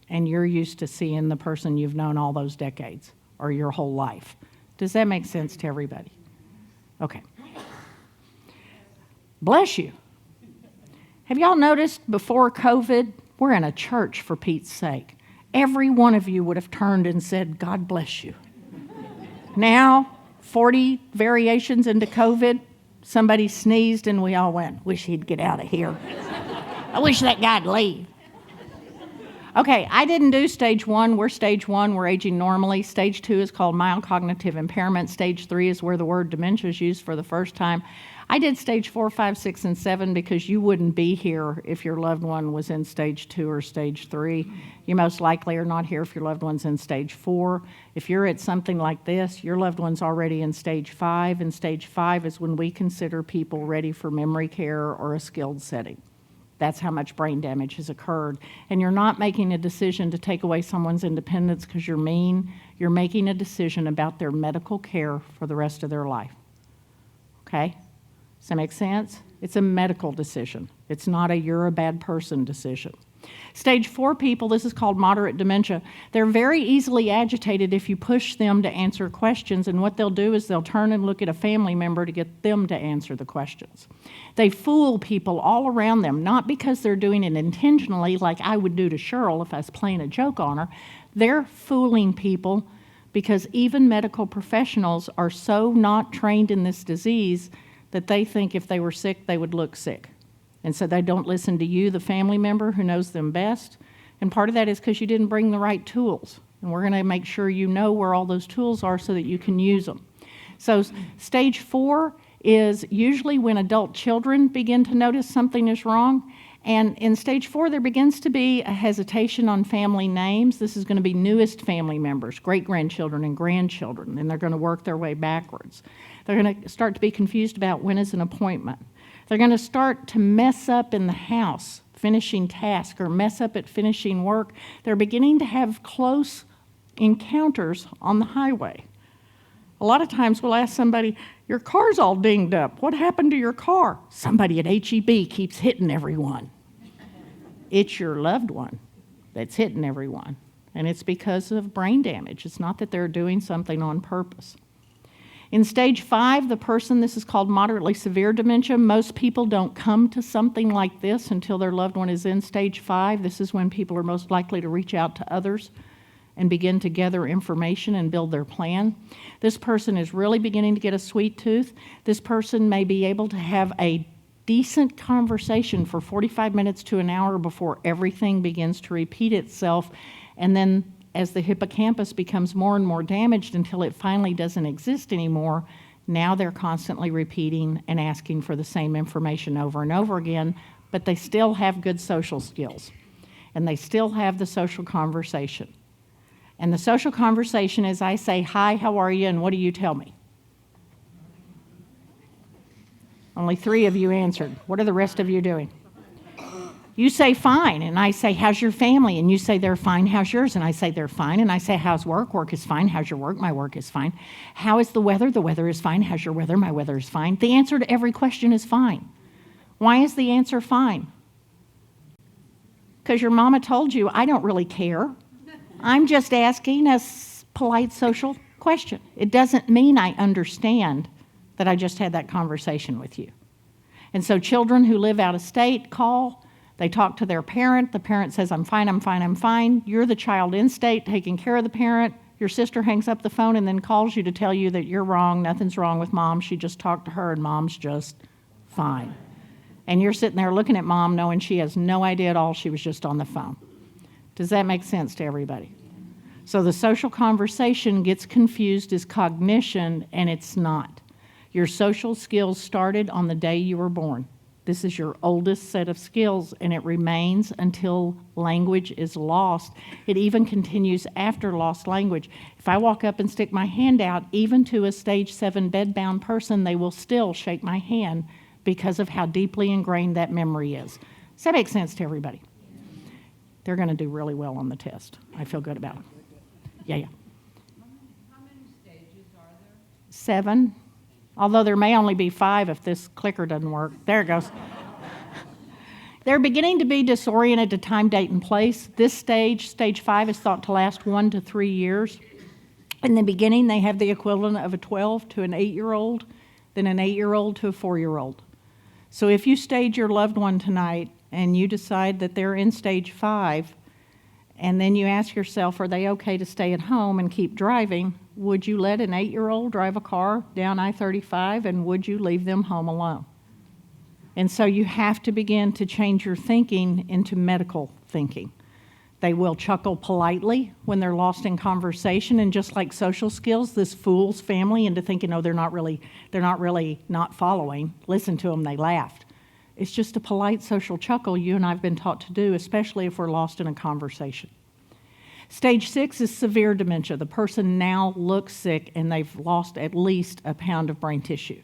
and you're used to seeing the person you've known all those decades or your whole life. Does that make sense to everybody? Okay. Bless you. Have y'all noticed before COVID, we're in a church, for Pete's sake. Every one of you would have turned and said, God bless you. Now, 40 variations into COVID, somebody sneezed and we all went, wish he'd get out of here. I wish that guy'd leave. Okay, I didn't do stage 1. We're stage 1. We're aging normally. Stage 2 is called mild cognitive impairment. Stage 3 is where the word dementia is used for the first time. I did stage 4, 5, 6, and 7 because you wouldn't be here if your loved one was in stage 2 or stage 3. You most likely are not here if your loved one's in stage 4. If you're at something like this, your loved one's already in stage 5, and stage 5 is when we consider people ready for memory care or a skilled setting. That's how much brain damage has occurred. And you're not making a decision to take away someone's independence because you're mean. You're making a decision about their medical care for the rest of their life. Okay? Does that make sense? It's a medical decision. It's not a you're a bad person decision. Stage 4 people, this is called moderate dementia. They're very easily agitated if you push them to answer questions, and what they'll do is they'll turn and look at a family member to get them to answer the questions. They fool people all around them, not because they're doing it intentionally like I would do to Cheryl if I was playing a joke on her. They're fooling people because even medical professionals are so not trained in this disease that they think if they were sick, they would look sick. And so they don't listen to you, the family member who knows them best. And part of that is because you didn't bring the right tools. And we're going to make sure you know where all those tools are so that you can use them. So stage 4 is usually when adult children begin to notice something is wrong. And in stage 4, there begins to be a hesitation on family names. This is going to be newest family members, great-grandchildren and grandchildren, and they're going to work their way backwards. They're going to start to be confused about when is an appointment. They're going to start to mess up in the house, finishing tasks, or mess up at finishing work. They're beginning to have close encounters on the highway. A lot of times we'll ask somebody, your car's all dinged up. What happened to your car? Somebody at HEB keeps hitting everyone. It's your loved one that's hitting everyone. And it's because of brain damage. It's not that they're doing something on purpose. In stage 5, the person, this is called moderately severe dementia. Most people don't come to something like this until their loved one is in stage 5. This is when people are most likely to reach out to others and begin to gather information and build their plan. This person is really beginning to get a sweet tooth. This person may be able to have a decent conversation for 45 minutes to an hour before everything begins to repeat itself. And then as the hippocampus becomes more and more damaged until it finally doesn't exist anymore, now they're constantly repeating and asking for the same information over and over again, but they still have good social skills, and they still have the social conversation. And the social conversation is I say, hi, how are you, and what do you tell me? Only 3 of you answered. What are the rest of you doing? You say fine, and I say, how's your family? And you say, they're fine, how's yours? And I say, they're fine. And I say, how's work? Work is fine. How's your work? My work is fine. How is the weather? The weather is fine. How's your weather? My weather is fine. The answer to every question is fine. Why is the answer fine? Because your mama told you, I don't really care. I'm just asking a polite social question. It doesn't mean I understand that I just had that conversation with you. And so children who live out of state call. They talk to their parent. The parent says, I'm fine, I'm fine, I'm fine. You're the child in state taking care of the parent. Your sister hangs up the phone and then calls you to tell you that you're wrong. Nothing's wrong with mom. She just talked to her and mom's just fine. And you're sitting there looking at mom knowing she has no idea at all. She was just on the phone. Does that make sense to everybody? So the social conversation gets confused as cognition, and it's not. Your social skills started on the day you were born. This is your oldest set of skills, and it remains until language is lost. It even continues after lost language. If I walk up and stick my hand out, even to a stage 7 bedbound person, they will still shake my hand because of how deeply ingrained that memory is. Does that make sense to everybody? They're going to do really well on the test. I feel good about it. Yeah. How many stages are there? 7. Although there may only be 5 if this clicker doesn't work. There it goes. They're beginning to be disoriented to time, date, and place. This stage, stage 5, is thought to last 1 to 3 years. In the beginning, they have the equivalent of a 12 to an 8-year-old. than an 8-year-old to a 4-year-old. So if you stage your loved one tonight and you decide that they're in stage 5, and then you ask yourself, are they okay to stay at home and keep driving? Would you let an 8-year-old drive a car down I-35, and would you leave them home alone? And so you have to begin to change your thinking into medical thinking. They will chuckle politely when they're lost in conversation, and just like social skills, this fools family into thinking, oh, they're not really not following. Listen to them, they laughed. It's just a polite social chuckle you and I have been taught to do, especially if we're lost in a conversation. Stage 6 is severe dementia. The person now looks sick and they've lost at least a pound of brain tissue.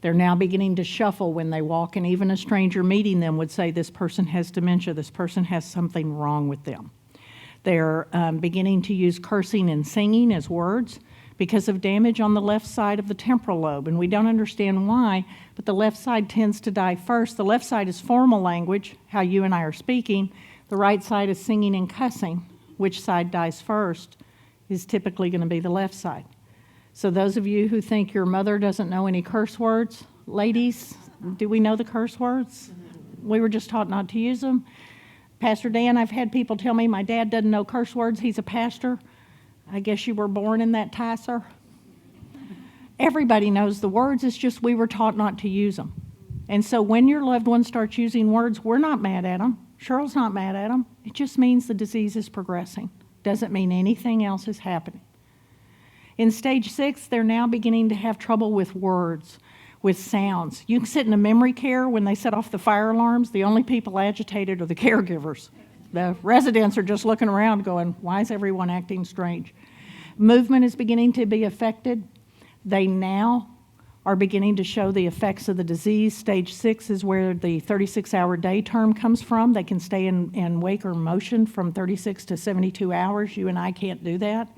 They're now beginning to shuffle when they walk, and even a stranger meeting them would say, this person has dementia, this person has something wrong with them. They're beginning to use cursing and singing as words because of damage on the left side of the temporal lobe, and we don't understand why, but the left side tends to die first. The left side is formal language, how you and I are speaking. The right side is singing and cussing. Which side dies first is typically going to be the left side. So those of you who think your mother doesn't know any curse words, ladies, do we know the curse words? We were just taught not to use them. Pastor Dan, I've had people tell me my dad doesn't know curse words. He's a pastor. I guess you were born in that tie, sir. Everybody knows the words. It's just we were taught not to use them. And so when your loved one starts using words, we're not mad at them. Cheryl's not mad at them. It just means the disease is progressing. Doesn't mean anything else is happening. In stage 6, they're now beginning to have trouble with words, with sounds. You can sit in a memory care when they set off the fire alarms. The only people agitated are the caregivers. The residents are just looking around going, why is everyone acting strange? Movement is beginning to be affected. They now are beginning to show the effects of the disease. Stage 6 is where the 36-hour day term comes from. They can stay in wake or motion from 36 to 72 hours. You and I can't do that.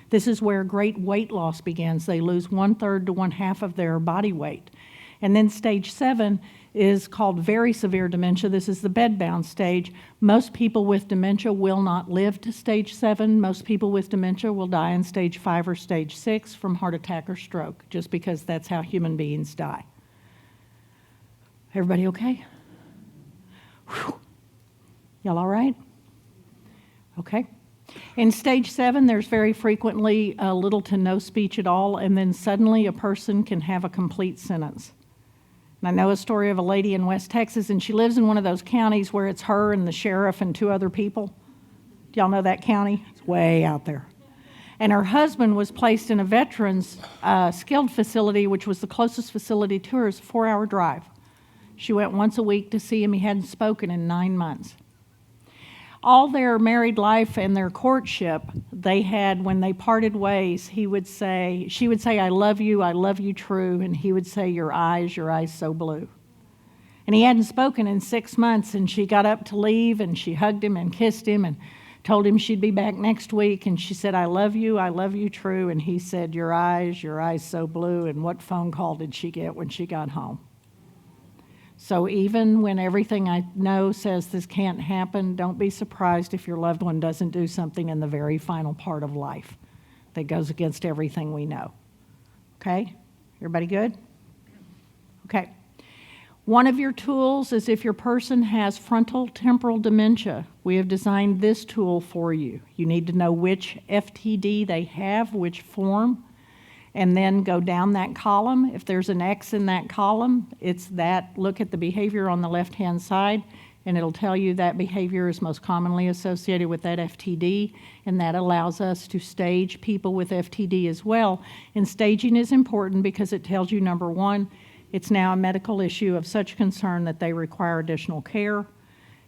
This is where great weight loss begins. They lose 1/3 to 1/2 of their body weight. And then stage 7 is called very severe dementia. This is the bedbound stage. Most people with dementia will not live to stage 7. Most people with dementia will die in stage 5 or stage 6 from heart attack or stroke, just because that's how human beings die. Everybody okay? Whew. Y'all all right? Okay. In stage 7, there's very frequently little to no speech at all, and then suddenly a person can have a complete sentence. And I know a story of a lady in West Texas, and she lives in one of those counties where it's her and the sheriff and 2 other people. Do y'all know that county? It's way out there. And her husband was placed in a veterans skilled facility, which was the closest facility to her. It's a 4-hour drive. She went once a week to see him. He hadn't spoken in 9 months. All their married life and their courtship, they had, when they parted ways, she would say, I love you true, and he would say, your eyes so blue. And he hadn't spoken in 6 months, and she got up to leave, and she hugged him and kissed him and told him she'd be back next week, and she said, I love you true, and he said, your eyes so blue. And what phone call did she get when she got home? So even when everything I know says this can't happen, don't be surprised if your loved one doesn't do something in the very final part of life that goes against everything we know. Okay? Everybody good? Okay. One of your tools is if your person has frontal temporal dementia. We have designed this tool for you. You need to know which FTD they have, which form, and then go down that column. If there's an X in that column, it's that. Look at the behavior on the left-hand side, and it'll tell you that behavior is most commonly associated with that FTD, and that allows us to stage people with FTD as well. And staging is important because it tells you, number one, it's now a medical issue of such concern that they require additional care,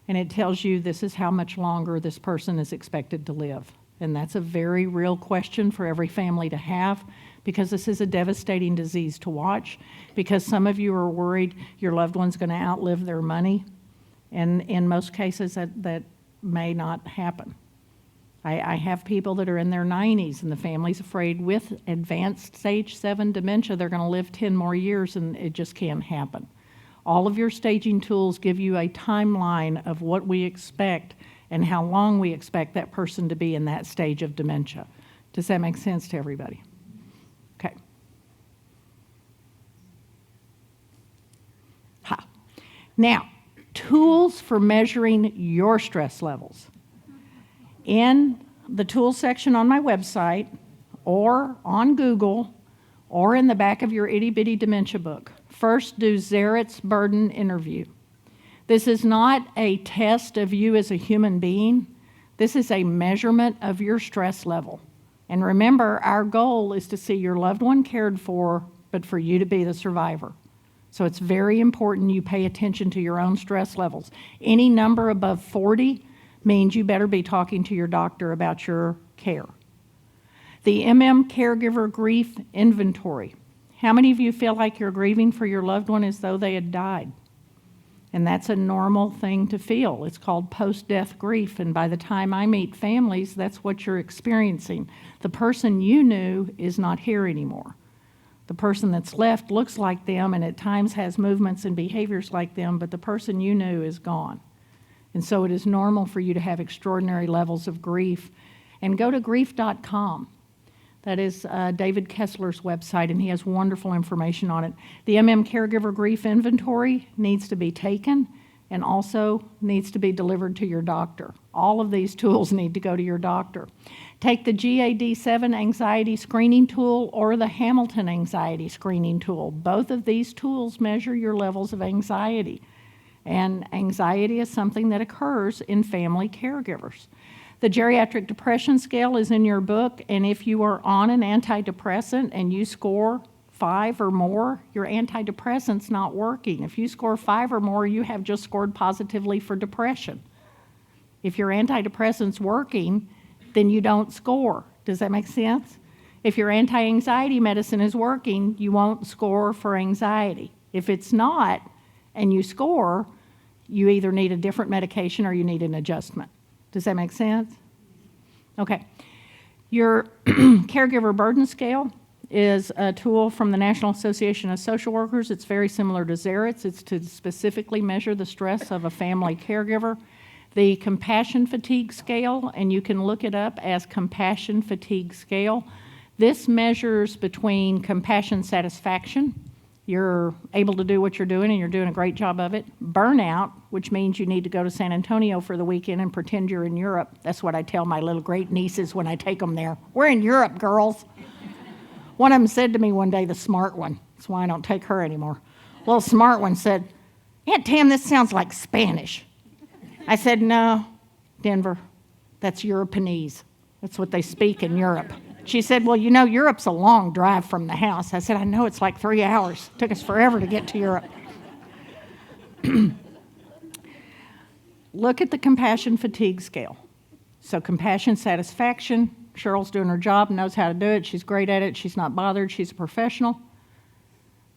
and it tells you this is how much longer this person is expected to live. And that's a very real question for every family to have, because this is a devastating disease to watch, because some of you are worried your loved one's going to outlive their money, and in most cases that may not happen. I have people that are in their 90s, and the family's afraid with advanced stage 7 dementia they're going to live 10 more years, and it just can't happen. All of your staging tools give you a timeline of what we expect and how long we expect that person to be in that stage of dementia. Does that make sense to everybody? Okay. Now, tools for measuring your stress levels. In the tools section on my website, or on Google, or in the back of your itty-bitty dementia book, first do Zaret's burden interview. This is not a test of you as a human being. This is a measurement of your stress level. And remember, our goal is to see your loved one cared for, but for you to be the survivor. So it's very important you pay attention to your own stress levels. Any number above 40 means you better be talking to your doctor about your care. The Caregiver Grief Inventory. How many of you feel like you're grieving for your loved one as though they had died? And that's a normal thing to feel. It's called post-death grief, and by the time I meet families, that's what you're experiencing. The person you knew is not here anymore. The person that's left looks like them and at times has movements and behaviors like them, but the person you knew is gone. And so it is normal for you to have extraordinary levels of grief. And go to grief.com. That is David Kessler's website, and he has wonderful information on it. The Caregiver Grief Inventory needs to be taken and also needs to be delivered to your doctor. All of these tools need to go to your doctor. Take the GAD-7 anxiety screening tool or the Hamilton anxiety screening tool. Both of these tools measure your levels of anxiety. And anxiety is something that occurs in family caregivers. The geriatric depression scale is in your book, and if you are on an antidepressant and you score 5 or more, your antidepressant's not working. If you score 5 or more, you have just scored positively for depression. If your antidepressant's working, then you don't score. Does that make sense? If your anti-anxiety medicine is working, you won't score for anxiety. If it's not, and you score, you either need a different medication or you need an adjustment. Does that make sense? Okay. Your caregiver burden scale is a tool from the National Association of Social Workers. It's very similar to Zaret's. It's to specifically measure the stress of a family caregiver. The compassion fatigue scale, and you can look it up as compassion fatigue scale. This measures between compassion satisfaction. You're able to do what you're doing and you're doing a great job of it. Burnout, which means you need to go to San Antonio for the weekend and pretend you're in Europe. That's what I tell my little great nieces when I take them there. We're in Europe, girls. One of them said to me one day, the smart one, that's why I don't take her anymore. Little smart one said, "Aunt Tam, this sounds like Spanish." I said, "No, Denver, that's Europeanese. That's what they speak in Europe." She said, "Well, you know, Europe's a long drive from the house." I said, "I know, it's like 3 hours. It took us forever to get to Europe." Look at the compassion fatigue scale. So compassion satisfaction, Cheryl's doing her job, knows how to do it. She's great at it. She's not bothered. She's a professional.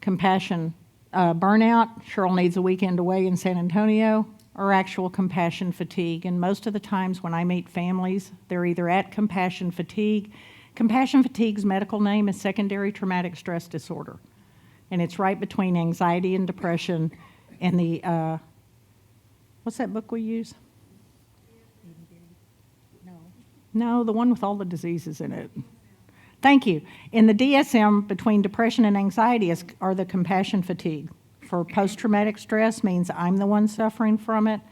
Compassion burnout, Cheryl needs a weekend away in San Antonio, or actual compassion fatigue. And most of the times when I meet families, they're either at compassion fatigue. Compassion fatigue's medical name is secondary traumatic stress disorder. And it's right between anxiety and depression and the, what's that book we use? No, the one with all the diseases in it. Thank you. In the DSM, between depression and anxiety are the compassion fatigue. For post-traumatic stress means I'm the one suffering from it.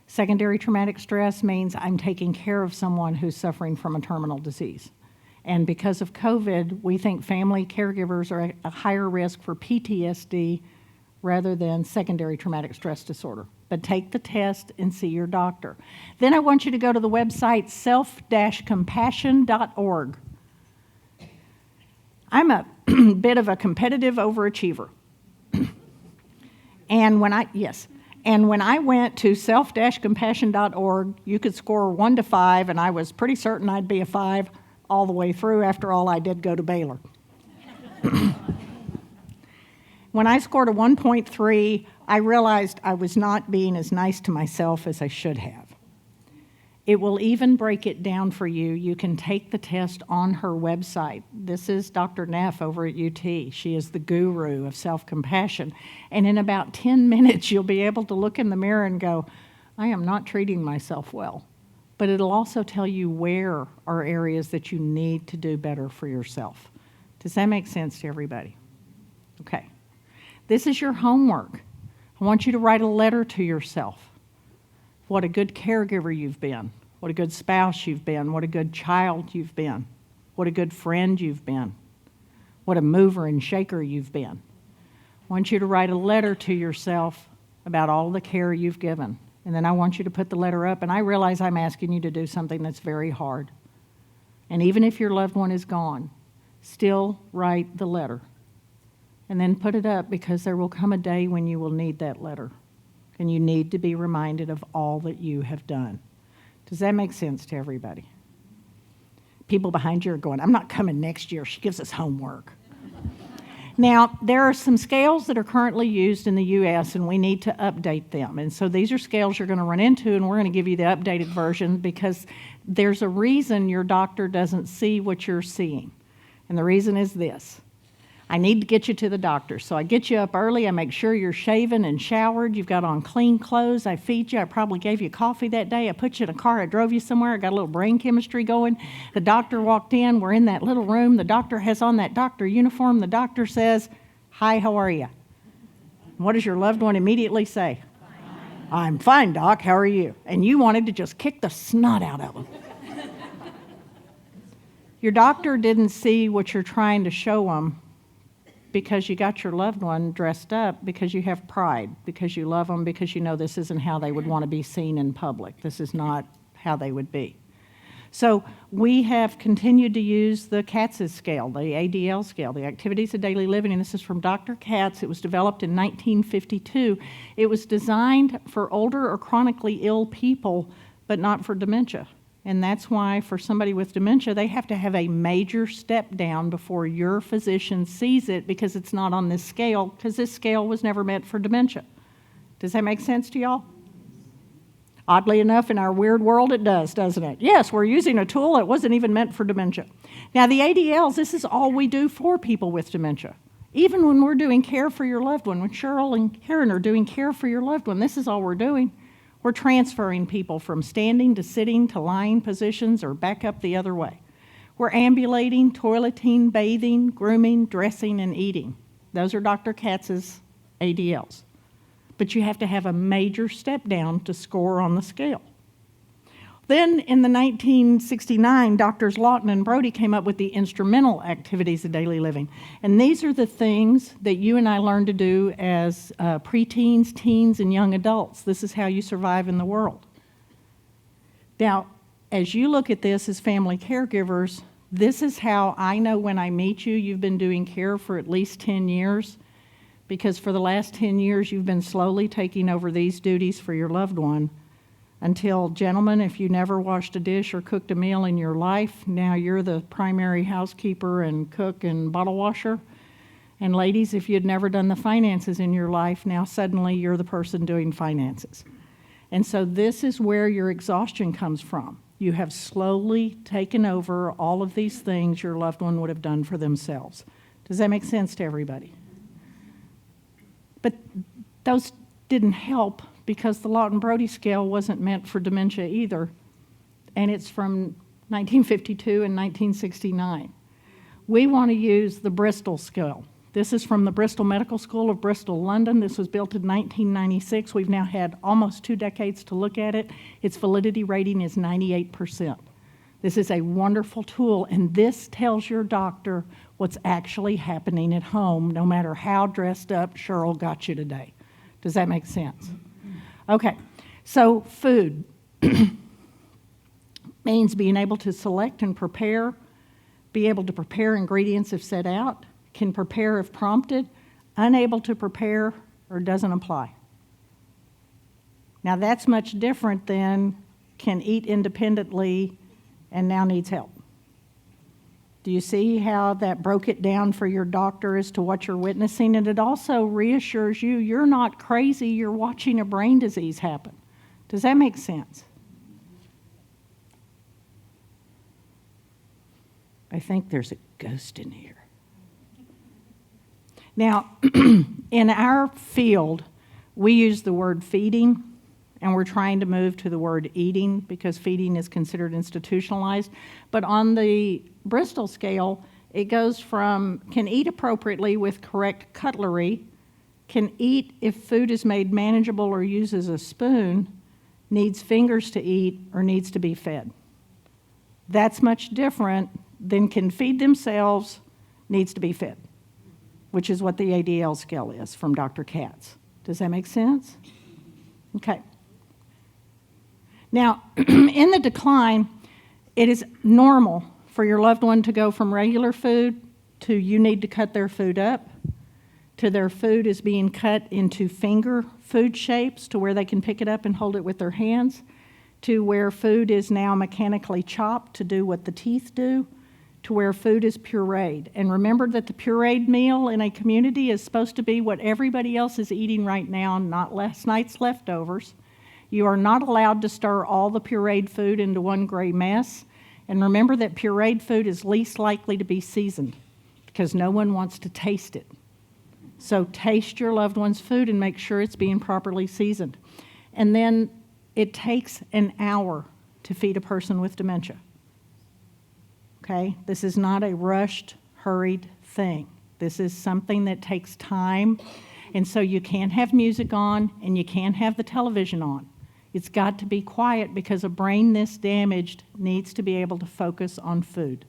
Secondary traumatic stress means I'm taking care of someone who's suffering from a terminal disease. And because of COVID, we think family caregivers are at a higher risk for PTSD rather than secondary traumatic stress disorder. But take the test and see your doctor. Then I want you to go to the website self-compassion.org. I'm a bit of a competitive overachiever. And when I went to self-compassion.org, you could score 1 to 5, and I was pretty certain I'd be a 5 all the way through. After all, I did go to Baylor. When I scored a 1.3, I realized I was not being as nice to myself as I should have. It will even break it down for you. You can take the test on her website. This is Dr. Neff over at UT. She is the guru of self-compassion. And in about 10 minutes, you'll be able to look in the mirror and go, I am not treating myself well. But it'll also tell you where are areas that you need to do better for yourself. Does that make sense to everybody? Okay. This is your homework. I I want you to write a letter to yourself. What a good caregiver you've been. What a good spouse you've been. What a good child you've been. What a good friend you've been. What a mover and shaker you've been. I want you to write a letter to yourself about all the care you've given. And then I want you to put the letter up. And I realize I'm asking you to do something that's very hard. And even if your loved one is gone, still write the letter. And then put it up, because there will come a day when you will need that letter. And you need to be reminded of all that you have done. Does that make sense to everybody? People behind you are going, I'm not coming next year. She gives us homework. Now, there are some scales that are currently used in the U.S., and we need to update them. And so these are scales you're going to run into, and we're going to give you the updated version, because there's a reason your doctor doesn't see what you're seeing. And the reason is this. I need to get you to the doctor. So I get you up early. I make sure you're shaven and showered. You've got on clean clothes. I feed you. I probably gave you coffee that day. I put you in a car. I drove you somewhere. I got a little brain chemistry going. The doctor walked in. We're in that little room. The doctor has on that doctor uniform. The doctor says, hi, how are you? What does your loved one immediately say? Fine. I'm fine, Doc. How are you? And you wanted to just kick the snot out of them. Your doctor didn't see what you're trying to show them, because you got your loved one dressed up, because you have pride, because you love them, because you know this isn't how they would want to be seen in public. This is not how they would be. So we have continued to use the Katz's scale, the ADL scale, the Activities of Daily Living, and this is from Dr. Katz. It was developed in 1952. It was designed for older or chronically ill people, but not for dementia. And that's why for somebody with dementia, they have to have a major step down before your physician sees it, because it's not on this scale, because this scale was never meant for dementia. Does that make sense to y'all? Oddly enough, in our weird world, it does, doesn't it? Yes, we're using a tool that wasn't even meant for dementia. Now, the ADLs, this is all we do for people with dementia. Even when we're doing care for your loved one, when Cheryl and Karen are doing care for your loved one, this is all we're doing. We're transferring people from standing to sitting to lying positions or back up the other way. We're ambulating, toileting, bathing, grooming, dressing, and eating. Those are Dr. Katz's ADLs. But you have to have a major step down to score on the scale. Then in the 1969, Drs. Lawton and Brody came up with the instrumental activities of daily living. And these are the things that you and I learned to do as preteens, teens, and young adults. This is how you survive in the world. Now, as you look at this as family caregivers, this is how I know when I meet you, you've been doing care for at least 10 years, because for the last 10 years, you've been slowly taking over these duties for your loved one. Until, gentlemen, if you never washed a dish or cooked a meal in your life, now you're the primary housekeeper and cook and bottle washer. And ladies, if you'd never done the finances in your life, now suddenly you're the person doing finances. And so this is where your exhaustion comes from. You have slowly taken over all of these things your loved one would have done for themselves. Does that make sense to everybody? But those didn't help, because the Lawton-Brody scale wasn't meant for dementia either, and it's from 1952 and 1969. We want to use the Bristol scale. This is from the Bristol Medical School of Bristol, London. This was built in 1996. We've now had almost 2 decades to look at it. Its validity rating is 98%. This is a wonderful tool, and this tells your doctor what's actually happening at home, no matter how dressed up Cheryl got you today. Does that make sense? Okay, so food means being able to select and prepare, be able to prepare ingredients if set out, can prepare if prompted, unable to prepare, or doesn't apply. Now that's much different than can eat independently and now needs help. Do you see how that broke it down for your doctor as to what you're witnessing? And it also reassures you you're not crazy, you're watching a brain disease happen. Does that make sense? I think there's a ghost in here. Now, in our field, we use the word feeding, and we're trying to move to the word eating because feeding is considered institutionalized. But on the Bristol scale, it goes from can eat appropriately with correct cutlery can eat if food is made manageable or uses a spoon, needs fingers to eat, or needs to be fed. That's much different than can feed themselves, needs to be fed, which is what the ADL scale is from Dr. Katz. Does that make sense? Okay. Now, in the decline, it is normal for your loved one to go from regular food to you need to cut their food up, to their food is being cut into finger food shapes to where they can pick it up and hold it with their hands, to where food is now mechanically chopped to do what the teeth do, to where food is pureed. And remember that the pureed meal in a community is supposed to be what everybody else is eating right now, not last night's leftovers. You are not allowed to stir all the pureed food into one gray mess. And remember that pureed food is least likely to be seasoned because no one wants to taste it. So taste your loved one's food and make sure it's being properly seasoned. And then it takes an hour to feed a person with dementia. Okay? This is not a rushed, hurried thing. This is something that takes time. And so you can't have music on and you can't have the television on. It's got to be quiet because a brain this damaged needs to be able to focus on food.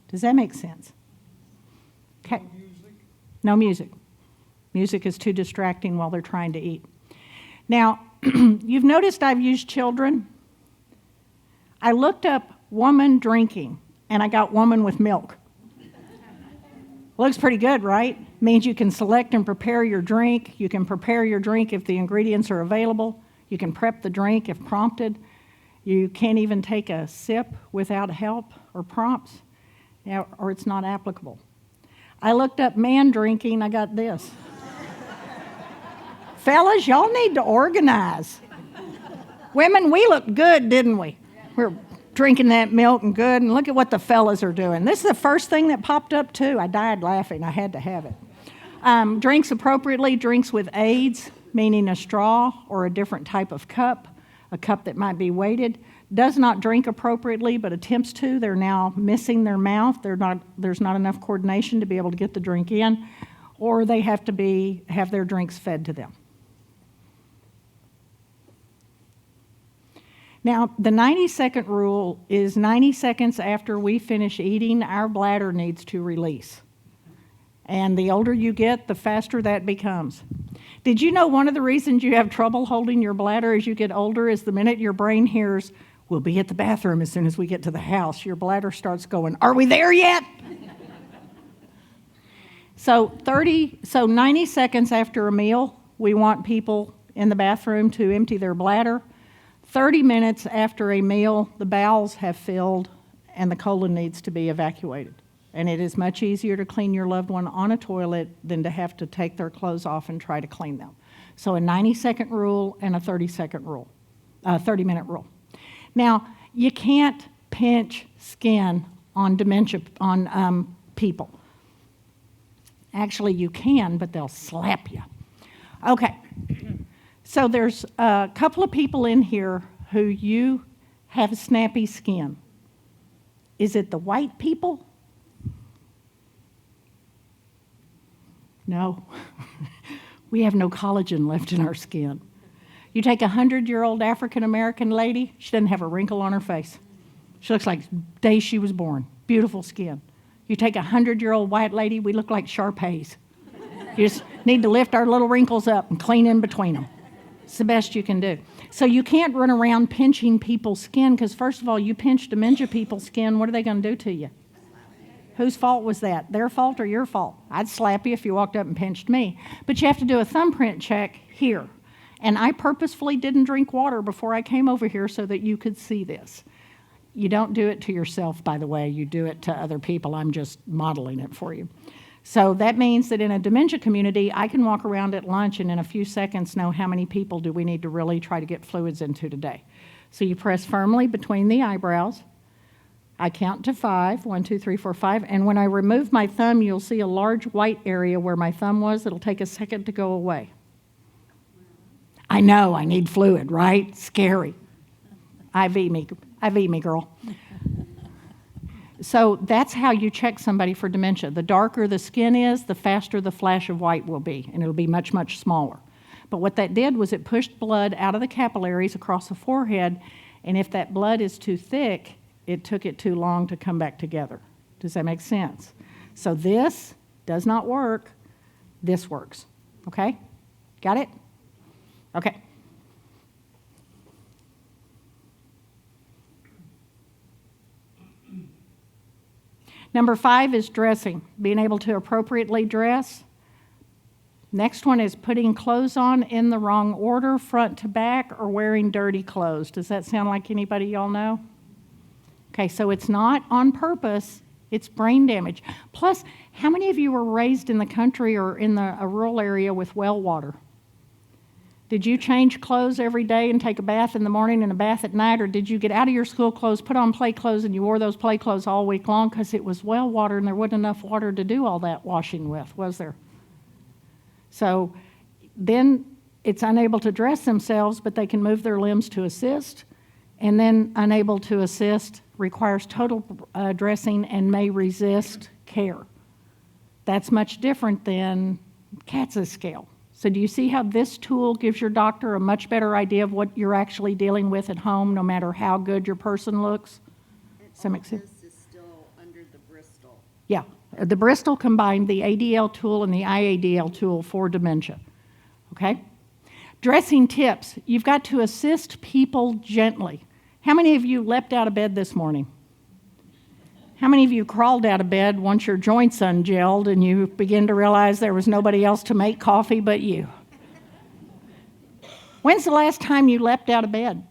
Does that make sense? Okay. No music. Music is too distracting while they're trying to eat. Now, you've noticed I've used children. I looked up woman drinking, and I got woman with milk. Looks pretty good, right? Means you can select and prepare your drink. You can prepare your drink if the ingredients are available. You can prep the drink if prompted. You can't even take a sip without help or prompts, or it's not applicable. I looked up man drinking, I got this. Fellas, y'all need to organize. Women, we looked good, didn't we? We're drinking that milk and good, and look at what the fellas are doing. This is the first thing that popped up too. I died laughing, I had to have it. Drinks appropriately, drinks with aids, meaning a straw or a different type of cup, a cup that might be weighted. Does not drink appropriately, but attempts to. They're now missing their mouth. There's not enough coordination to be able to get the drink in, or they have to have their drinks fed to them. Now, the 90-second rule is 90 seconds after we finish eating, our bladder needs to release. And the older you get, the faster that becomes. Did you know one of the reasons you have trouble holding your bladder as you get older is the minute your brain hears, we'll be at the bathroom as soon as we get to the house, your bladder starts going, are we there yet? So 90 seconds after a meal, we want people in the bathroom to empty their bladder. 30 minutes after a meal, the bowels have filled and the colon needs to be evacuated. And it is much easier to clean your loved one on a toilet than to have to take their clothes off and try to clean them. So a 90-second rule and a 30-second rule, 30-minute rule. Now, you can't pinch skin on dementia, on people. Actually, you can, but they'll slap you. Okay. So there's a couple of people in here who you have snappy skin. Is it the white people? No. We have no collagen left in our skin. You take a 100-year-old African-American lady, she doesn't have a wrinkle on her face. She looks like the day she was born. Beautiful skin. You take a 100-year-old white lady, we look like Shar-Pays. You just need to lift our little wrinkles up and clean in between them. It's the best you can do. So you can't run around pinching people's skin because, first of all, you pinch dementia people's skin, what are they going to do to you? Whose fault was that? Their fault or your fault? I'd slap you if you walked up and pinched me. But you have to do a thumbprint check here. And I purposefully didn't drink water before I came over here so that you could see this. You don't do it to yourself, by the way. You do it to other people. I'm just modeling it for you. So that means that in a dementia community, I can walk around at lunch and in a few seconds know how many people do we need to really try to get fluids into today. So you press firmly between the eyebrows. I count to 5, 1, 2, 3, 4, 5, and when I remove my thumb, you'll see a large white area where my thumb was. It'll take a second to go away. I know, I need fluid, right? Scary. IV me, girl. So that's how you check somebody for dementia. The darker the skin is, the faster the flash of white will be, and it'll be much, much smaller. But what that did was it pushed blood out of the capillaries across the forehead, and if that blood is too thick, it took it too long to come back together. Does that make sense? So this does not work. This works. Okay? Got it? Okay. Number 5 is dressing, being able to appropriately dress. Next one is putting clothes on in the wrong order, front to back, or wearing dirty clothes. Does that sound like anybody y'all know? Okay, so it's not on purpose, it's brain damage. Plus, how many of you were raised in the country or in a rural area with well water? Did you change clothes every day and take a bath in the morning and a bath at night, or did you get out of your school clothes, put on play clothes, and you wore those play clothes all week long because it was well water and there wasn't enough water to do all that washing with, was there? So then it's unable to dress themselves, but they can move their limbs to assist, and then unable to assist requires total dressing and may resist care. That's much different than Katz's scale. So do you see how this tool gives your doctor a much better idea of what you're actually dealing with at home, no matter how good your person looks? Does that make sense? This is still under the Bristol. Yeah, the Bristol combined the ADL tool and the IADL tool for dementia, okay? Dressing tips, you've got to assist people gently. How many of you leapt out of bed this morning? How many of you crawled out of bed once your joints ungelled and you begin to realize there was nobody else to make coffee but you? When's the last time you leapt out of bed?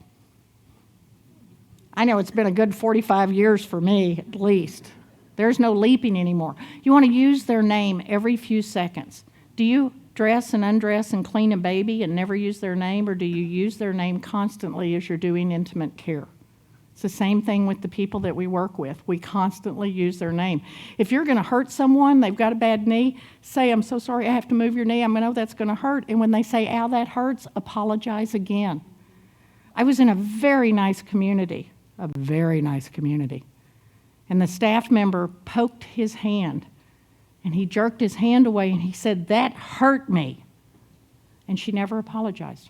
I know it's been a good 45 years for me, at least. There's no leaping anymore. You want to use their name every few seconds. Do you dress and undress and clean a baby and never use their name, or do you use their name constantly as you're doing intimate care? It's the same thing with the people that we work with. We constantly use their name. If you're going to hurt someone, they've got a bad knee, say, "I'm so sorry, I have to move your knee. I know that's going to hurt." And when they say, "Ow, that hurts," apologize again. I was in a very nice community, and the staff member poked his hand, and he jerked his hand away, and he said, "That hurt me." And she never apologized.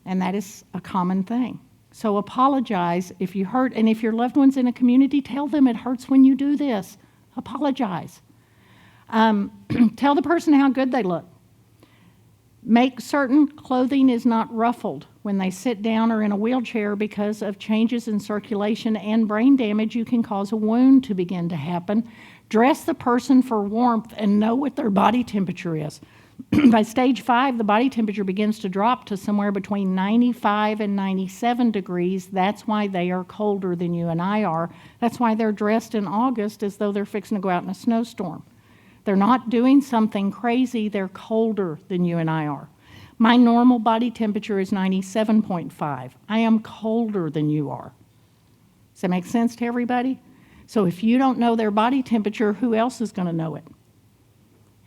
And that is a common thing. So apologize if you hurt, and if your loved one's in a community, tell them it hurts when you do this. Apologize. Tell the person how good they look. Make certain clothing is not ruffled when they sit down or in a wheelchair, because of changes in circulation and brain damage, you can cause a wound to begin to happen. Dress the person for warmth and know what their body temperature is. By stage 5, the body temperature begins to drop to somewhere between 95 and 97 degrees. That's why they are colder than you and I are. That's why they're dressed in August as though they're fixing to go out in a snowstorm. They're not doing something crazy. They're colder than you and I are. My normal body temperature is 97.5. I am colder than you are. Does that make sense to everybody? So if you don't know their body temperature, who else is going to know it?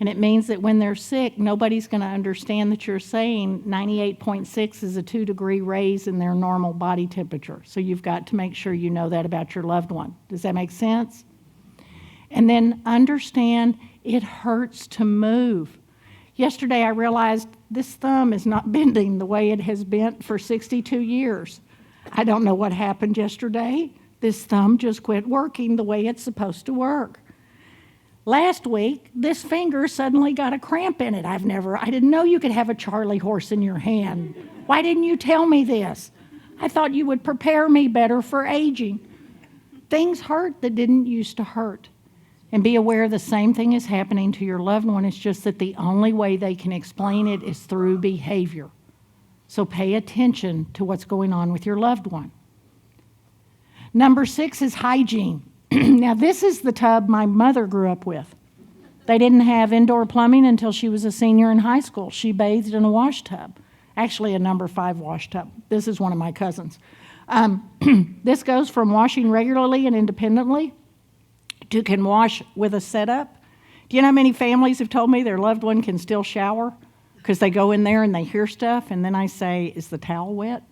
And it means that when they're sick, nobody's going to understand that you're saying 98.6 is a 2-degree raise in their normal body temperature. So you've got to make sure you know that about your loved one. Does that make sense? And then understand it hurts to move. Yesterday I realized this thumb is not bending the way it has bent for 62 years. I don't know what happened yesterday. This thumb just quit working the way it's supposed to work. Last week, this finger suddenly got a cramp in it. I didn't know you could have a Charlie horse in your hand. Why didn't you tell me this? I thought you would prepare me better for aging. Things hurt that didn't used to hurt. And be aware the same thing is happening to your loved one. It's just that the only way they can explain it is through behavior. So pay attention to what's going on with your loved one. Number 6 is hygiene. Now, this is the tub my mother grew up with. They didn't have indoor plumbing until she was a senior in high school. She bathed in a wash tub, actually a number 5 wash tub. This is one of my cousins. This goes from washing regularly and independently to can wash with a setup. Do you know how many families have told me their loved one can still shower because they go in there and they hear stuff, and then I say, "Is the towel wet?"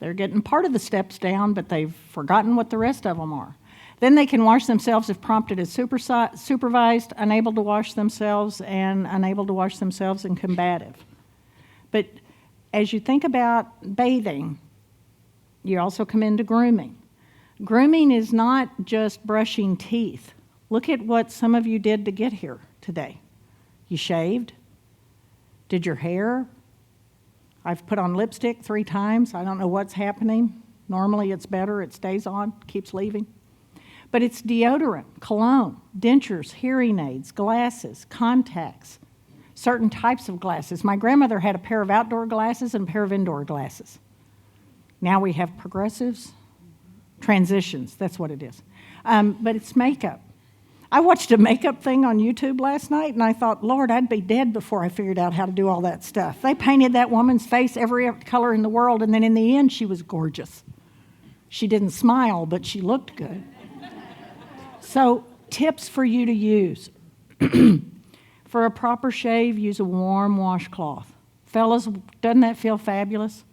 They're getting part of the steps down, but they've forgotten what the rest of them are. Then they can wash themselves if prompted as supervised, unable to wash themselves, and unable to wash themselves and combative. But as you think about bathing, you also come into grooming. Grooming is not just brushing teeth. Look at what some of you did to get here today. You shaved, did your hair. I've put on lipstick 3 times. I don't know what's happening. Normally it's better, it stays on, keeps leaving. But it's deodorant, cologne, dentures, hearing aids, glasses, contacts, certain types of glasses. My grandmother had a pair of outdoor glasses and a pair of indoor glasses. Now we have progressives, transitions, that's what it is. But it's makeup. I watched a makeup thing on YouTube last night, and I thought, Lord, I'd be dead before I figured out how to do all that stuff. They painted that woman's face every color in the world, and then in the end, she was gorgeous. She didn't smile, but she looked good. So, tips for you to use. For a proper shave, use a warm washcloth. Fellas, doesn't that feel fabulous?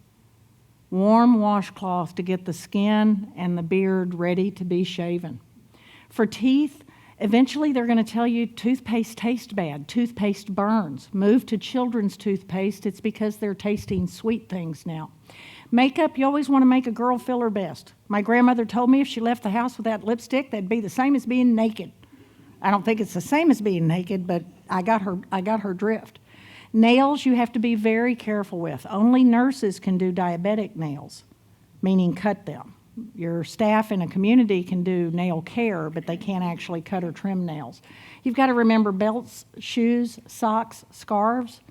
Warm washcloth to get the skin and the beard ready to be shaven. For teeth, eventually they're going to tell you toothpaste tastes bad, toothpaste burns. Move to children's toothpaste. It's because they're tasting sweet things now. Makeup, you always want to make a girl feel her best. My grandmother told me if she left the house without lipstick, that'd be the same as being naked. I don't think it's the same as being naked, but I got her drift. Nails, you have to be very careful with. Only nurses can do diabetic nails, meaning cut them. Your staff in a community can do nail care, but they can't actually cut or trim nails. You've got to remember belts, shoes, socks, scarves.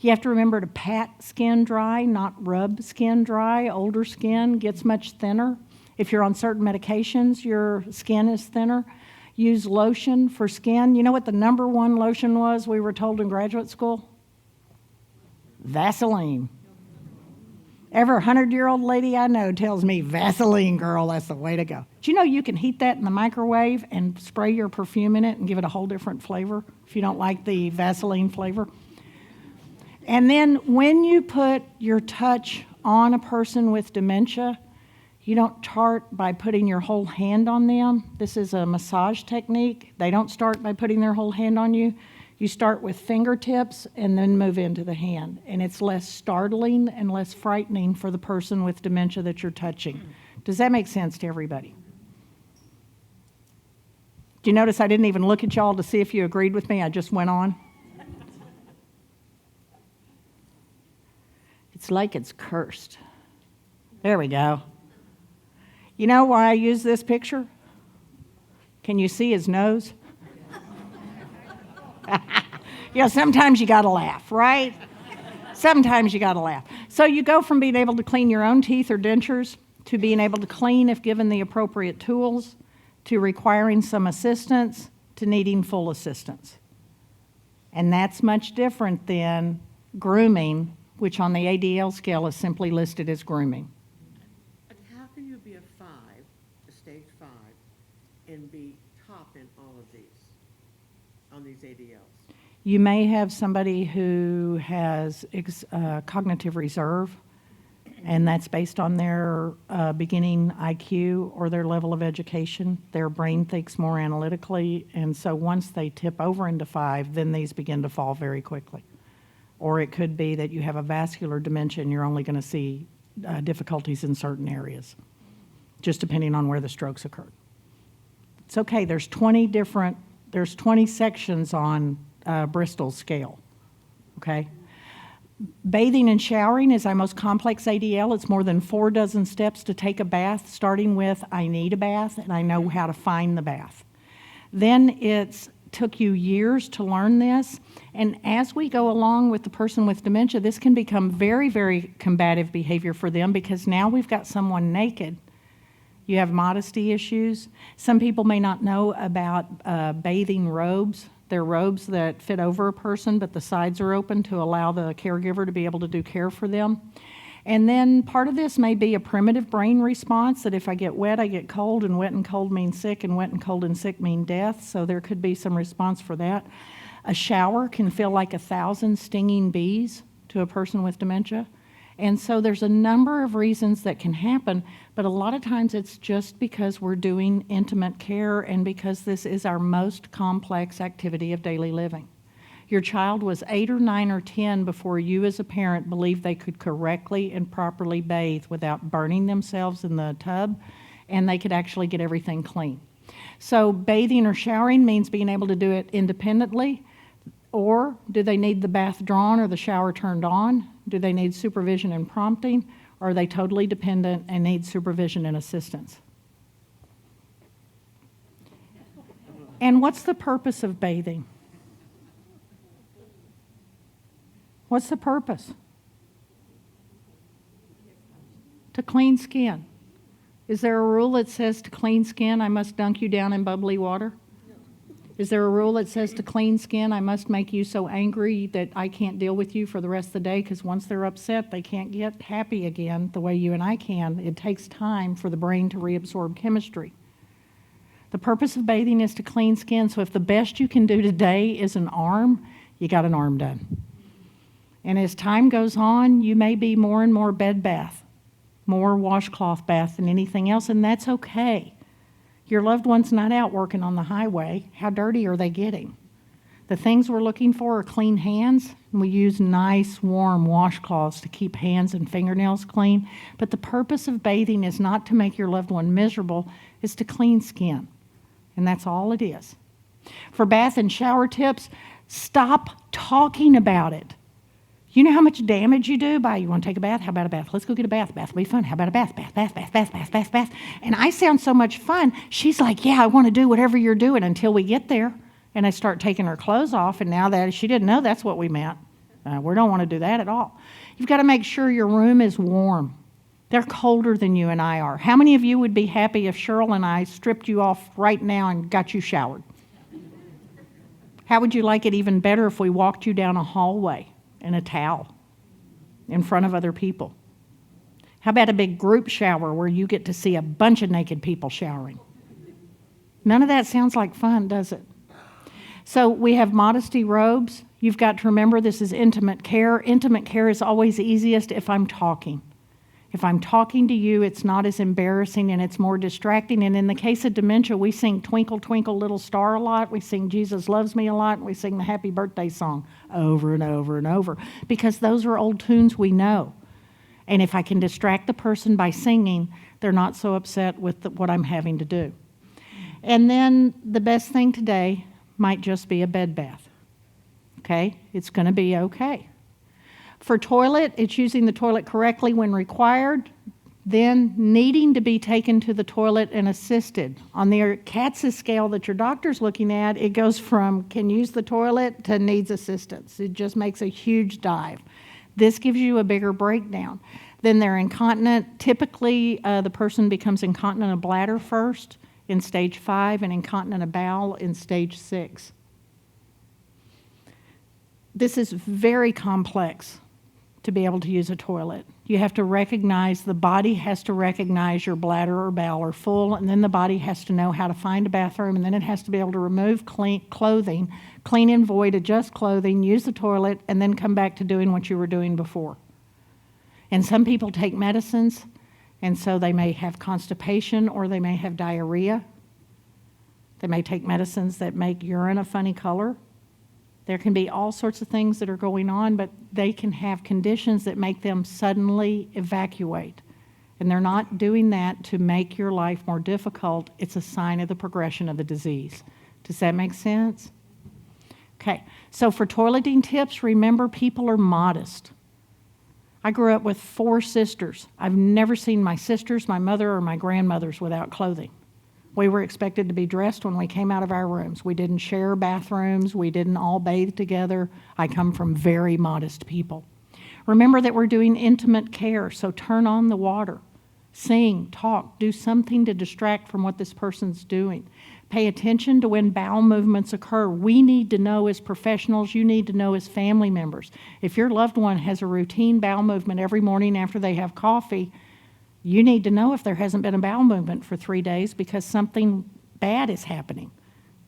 You have to remember to pat skin dry, not rub skin dry. Older skin gets much thinner. If you're on certain medications, your skin is thinner. Use lotion for skin. You know what the number 1 lotion was we were told in graduate school? Vaseline. Every 100-year-old lady I know tells me, Vaseline, girl, that's the way to go. Do you know you can heat that in the microwave and spray your perfume in it and give it a whole different flavor if you don't like the Vaseline flavor? And then when you put your touch on a person with dementia, you don't start by putting your whole hand on them. This is a massage technique. They don't start by putting their whole hand on you. You start with fingertips and then move into the hand. And it's less startling and less frightening for the person with dementia that you're touching. Does that make sense to everybody? Do you notice I didn't even look at y'all to see if you agreed with me? I just went on. It's like it's cursed. There we go. You know why I use this picture? Can you see his nose? Sometimes you got to laugh, right? Sometimes you got to laugh. So you go from being able to clean your own teeth or dentures to being able to clean if given the appropriate tools, to requiring some assistance, to needing full assistance. And that's much different than grooming, which on the ADL scale is simply listed as grooming. And how can you be a stage 5, and be top in all of these, on these ADLs? You may have somebody who has cognitive reserve, and that's based on their beginning IQ or their level of education. Their brain thinks more analytically, and so once they tip over into 5, then these begin to fall very quickly. Or it could be that you have a vascular dementia and you're only going to see difficulties in certain areas, just depending on where the strokes occurred. It's okay, there's 20 sections on Bristol's scale, okay? Bathing and showering is our most complex ADL. It's more than 4 dozen steps to take a bath, starting with I need a bath and I know how to find the bath. Then it's took you years to learn this, and as we go along with the person with dementia, this can become very, very combative behavior for them because now we've got someone naked. You have modesty issues. Some people may not know about bathing robes. They're robes that fit over a person, but the sides are open to allow the caregiver to be able to do care for them. And then part of this may be a primitive brain response that if I get wet, I get cold, and wet and cold mean sick, and wet and cold and sick mean death, so there could be some response for that. A shower can feel like 1,000 stinging bees to a person with dementia. And so there's a number of reasons that can happen, but a lot of times it's just because we're doing intimate care and because this is our most complex activity of daily living. Your child was 8 or 9 or 10 before you as a parent believed they could correctly and properly bathe without burning themselves in the tub, and they could actually get everything clean. So bathing or showering means being able to do it independently, or do they need the bath drawn or the shower turned on? Do they need supervision and prompting? Or are they totally dependent and need supervision and assistance? And what's the purpose of bathing? What's the purpose? To clean skin. Is there a rule that says to clean skin, I must dunk you down in bubbly water? Is there a rule that says to clean skin, I must make you so angry that I can't deal with you for the rest of the day, because once they're upset, they can't get happy again the way you and I can. It takes time for the brain to reabsorb chemistry. The purpose of bathing is to clean skin, so if the best you can do today is an arm, you got an arm done. And as time goes on, you may be more and more bed bath, more washcloth bath than anything else, and that's okay. Your loved one's not out working on the highway. How dirty are they getting? The things we're looking for are clean hands, and we use nice, warm washcloths to keep hands and fingernails clean. But the purpose of bathing is not to make your loved one miserable, it's to clean skin. And that's all it is. For bath and shower tips, stop talking about it. You know how much damage you do by, you want to take a bath? How about a bath? Let's go get a bath. Bath will be fun. How about a bath? Bath, bath, bath, bath, bath, bath, bath. And I sound so much fun. She's like, yeah, I want to do whatever you're doing until we get there. And I start taking her clothes off, and now that she didn't know that's what we meant. We don't want to do that at all. You've got to make sure your room is warm. They're colder than you and I are. How many of you would be happy if Cheryl and I stripped you off right now and got you showered? How would you like it even better if we walked you down a hallway in a towel in front of other people? How about a big group shower where you get to see a bunch of naked people showering? None of that sounds like fun, does it? So we have modesty robes. You've got to remember this is intimate care. Intimate care is always easiest if I'm talking. If I'm talking to you, it's not as embarrassing and it's more distracting. And in the case of dementia, we sing Twinkle, Twinkle, Little Star a lot. We sing Jesus Loves Me a lot. And we sing the Happy Birthday song over and over and over because those are old tunes we know. And if I can distract the person by singing, they're not so upset with what I'm having to do. And then the best thing today might just be a bed bath. Okay? It's going to be okay. For toilet, it's using the toilet correctly when required, then needing to be taken to the toilet and assisted. On the CATSA scale that your doctor's looking at, it goes from can use the toilet to needs assistance. It just makes a huge dive. This gives you a bigger breakdown. Then they're incontinent. Typically, the person becomes incontinent of bladder first in stage 5 and incontinent of bowel in stage 6. This is very complex to be able to use a toilet. You have to recognize, the body has to recognize your bladder or bowel are full, and then the body has to know how to find a bathroom, and then it has to be able to remove clothing, clean and void, adjust clothing, use the toilet, and then come back to doing what you were doing before. And some people take medicines, and so they may have constipation or they may have diarrhea. They may take medicines that make urine a funny color. There can be all sorts of things that are going on, but they can have conditions that make them suddenly evacuate. And they're not doing that to make your life more difficult. It's a sign of the progression of the disease. Does that make sense? Okay, so for toileting tips, remember people are modest. I grew up with 4 sisters. I've never seen my sisters, my mother, or my grandmothers without clothing. We were expected to be dressed when we came out of our rooms. We didn't share bathrooms. We didn't all bathe together. I come from very modest people. Remember that we're doing intimate care, so turn on the water. Sing, talk, do something to distract from what this person's doing. Pay attention to when bowel movements occur. We need to know as professionals, you need to know as family members. If your loved one has a routine bowel movement every morning after they have coffee, you need to know if there hasn't been a bowel movement for 3 days because something bad is happening.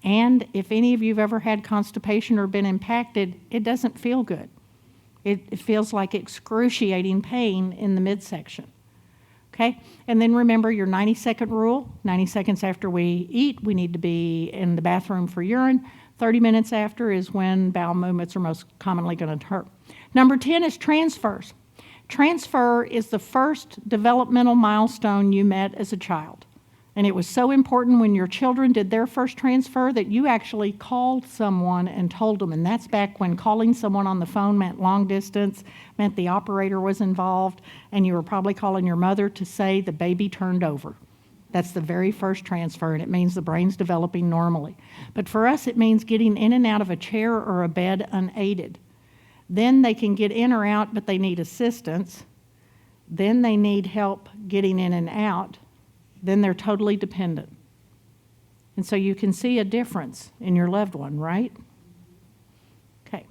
And if any of you have ever had constipation or been impacted, it doesn't feel good. It feels like excruciating pain in the midsection. Okay? And then remember your 90-second rule. 90 seconds after we eat, we need to be in the bathroom for urine. 30 minutes after is when bowel movements are most commonly going to hurt. Number 10 is transfers. Transfer is the first developmental milestone you met as a child. And it was so important when your children did their first transfer that you actually called someone and told them. And that's back when calling someone on the phone meant long distance, meant the operator was involved, and you were probably calling your mother to say the baby turned over. That's the very first transfer, and it means the brain's developing normally. But for us, it means getting in and out of a chair or a bed unaided. Then they can get in or out, but they need assistance. Then they need help getting in and out. Then they're totally dependent. And so you can see a difference in your loved one, right? Okay.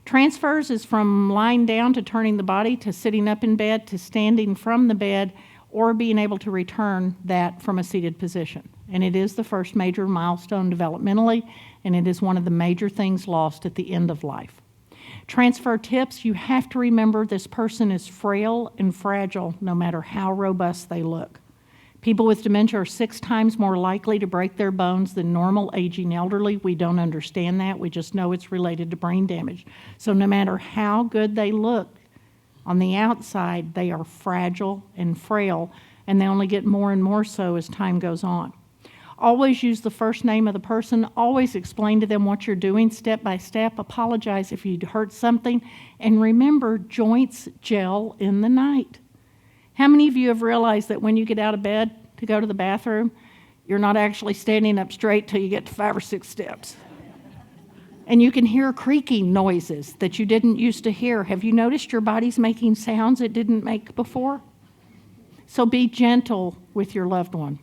Transfers is from lying down to turning the body to sitting up in bed to standing from the bed or being able to return that from a seated position. And it is the first major milestone developmentally, and it is one of the major things lost at the end of life. Transfer tips, you have to remember this person is frail and fragile no matter how robust they look. People with dementia are 6 times more likely to break their bones than normal aging elderly. We don't understand that. We just know it's related to brain damage. So no matter how good they look on the outside, they are fragile and frail, and they only get more and more so as time goes on. Always use the first name of the person. Always explain to them what you're doing step by step. Apologize if you hurt something. And remember, joints gel in the night. How many of you have realized that when you get out of bed to go to the bathroom, you're not actually standing up straight till you get to 5 or 6 steps? And you can hear creaking noises that you didn't used to hear. Have you noticed your body's making sounds it didn't make before? So be gentle with your loved one.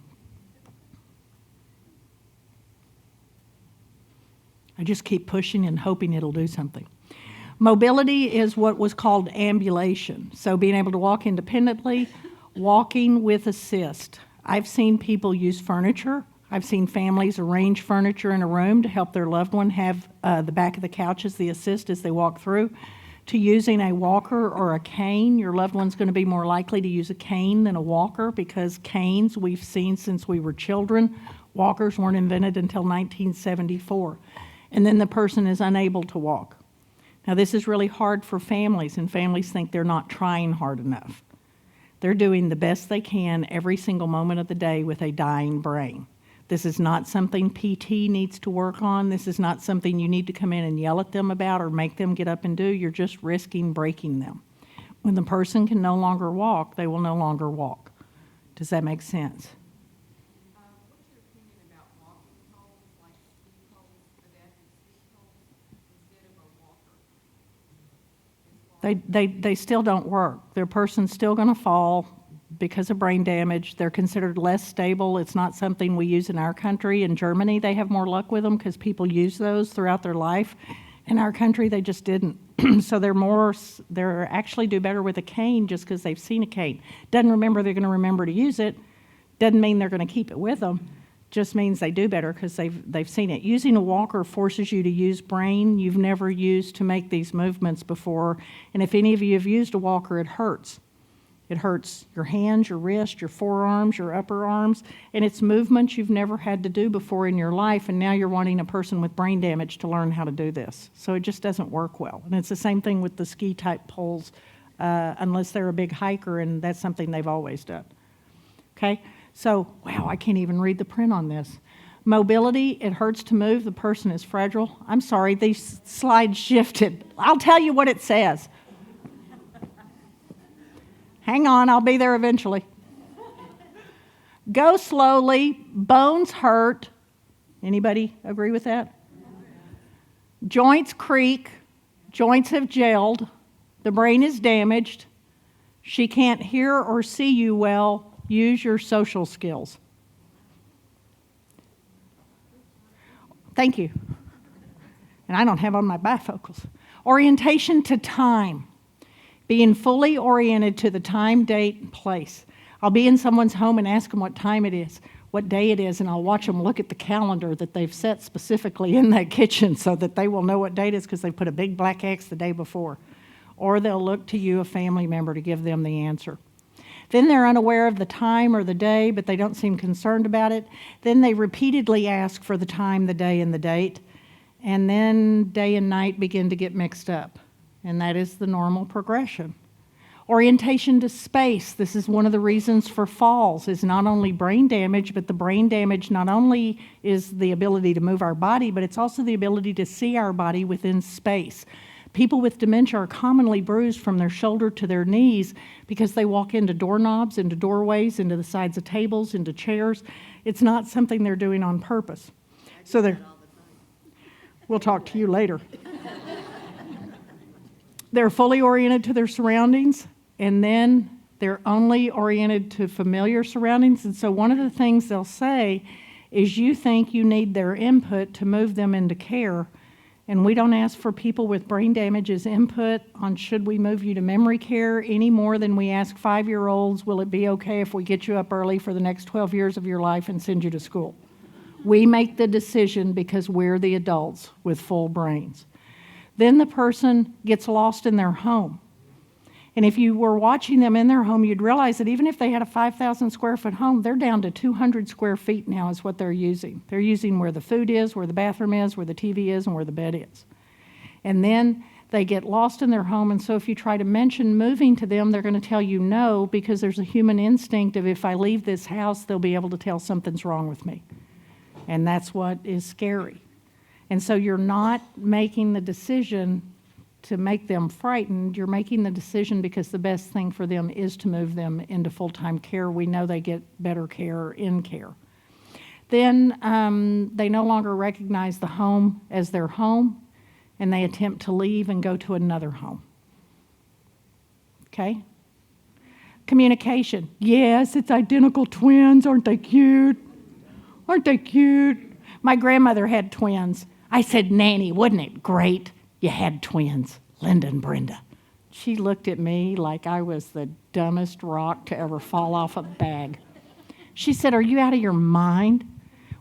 I just keep pushing and hoping it'll do something. Mobility is what was called ambulation. So being able to walk independently, walking with assist. I've seen people use furniture. I've seen families arrange furniture in a room to help their loved one have the back of the couch as the assist as they walk through. To using a walker or a cane. Your loved one's going to be more likely to use a cane than a walker because canes we've seen since we were children. Walkers weren't invented until 1974. And then the person is unable to walk. Now, this is really hard for families, and families think they're not trying hard enough. They're doing the best they can every single moment of the day with a dying brain. This is not something PT needs to work on. This is not something you need to come in and yell at them about or make them get up and do. You're just risking breaking them. When the person can no longer walk, they will no longer walk. Does that make sense? What's your opinion about walking poles, like ski poles, pedestrian ski poles, instead of a walker? They still don't work. Their person's still going to fall because of brain damage. They're considered less stable. It's not something we use in our country. In Germany, they have more luck with them because people use those throughout their life. In our country, they just didn't. So they're actually do better with a cane just because they've seen a cane. Doesn't remember they're going to remember to use it. Doesn't mean they're going to keep it with them. Just means they do better because they've seen it. Using a walker forces you to use brain you've never used to make these movements before. And if any of you have used a walker, it hurts. It hurts your hands, your wrists, your forearms, your upper arms, and it's movements you've never had to do before in your life, and now you're wanting a person with brain damage to learn how to do this. So it just doesn't work well. And it's the same thing with the ski-type poles, unless they're a big hiker, and that's something they've always done. Okay? So, wow, I can't even read the print on this. Mobility, it hurts to move. The person is fragile. I'm sorry, these slides shifted. I'll tell you what it says. Hang on, I'll be there eventually. Go slowly, bones hurt. Anybody agree with that? Joints creak, joints have gelled, the brain is damaged. She can't hear or see you well. Use your social skills. Thank you. And I don't have on my bifocals. Orientation to time. Being fully oriented to the time, date, and place. I'll be in someone's home and ask them what time it is, what day it is, and I'll watch them look at the calendar that they've set specifically in that kitchen so that they will know what date it is because they put a big black X the day before. or they'll look to you, a family member, to give them the answer. Then they're unaware of the time or the day, but they don't seem concerned about it. Then they repeatedly ask for the time, the day, and the date. And then day and night begin to get mixed up. And that is the normal progression. Orientation to space. This is one of the reasons for falls, is not only brain damage, but the brain damage not only is the ability to move our body, but it's also the ability to see our body within space. People with dementia are commonly bruised from their shoulder to their knees because they walk into doorknobs, into doorways, into the sides of tables, into chairs. It's not something they're doing on purpose. So they're, we'll talk to you later. They're fully oriented to their surroundings, and then they're only oriented to familiar surroundings. And so one of the things they'll say is you think you need their input to move them into care. And we don't ask for people with brain damage's input on should we move you to memory care any more than we ask 5-year-olds, will it be okay if we get you up early for the next 12 years of your life and send you to school? We make the decision because we're the adults with full brains. Then the person gets lost in their home. And if you were watching them in their home, you'd realize that even if they had a 5,000 square foot home, they're down to 200 square feet now is what they're using. They're using where the food is, where the bathroom is, where the TV is, and where the bed is. And then they get lost in their home, and so if you try to mention moving to them, they're going to tell you no, because there's a human instinct of if I leave this house, they'll be able to tell something's wrong with me. And that's what is scary. And so you're not making the decision to make them frightened. You're making the decision because the best thing for them is to move them into full-time care. We know they get better care in care. Then they no longer recognize the home as their home, and they attempt to leave and go to another home. Okay? Communication. Yes, it's identical twins. Aren't they cute? Aren't they cute? My grandmother had twins. I said, Nanny, wasn't it great? You had twins, Linda and Brenda. She looked at me like I was the dumbest rock to ever fall off a bag. She said, are you out of your mind?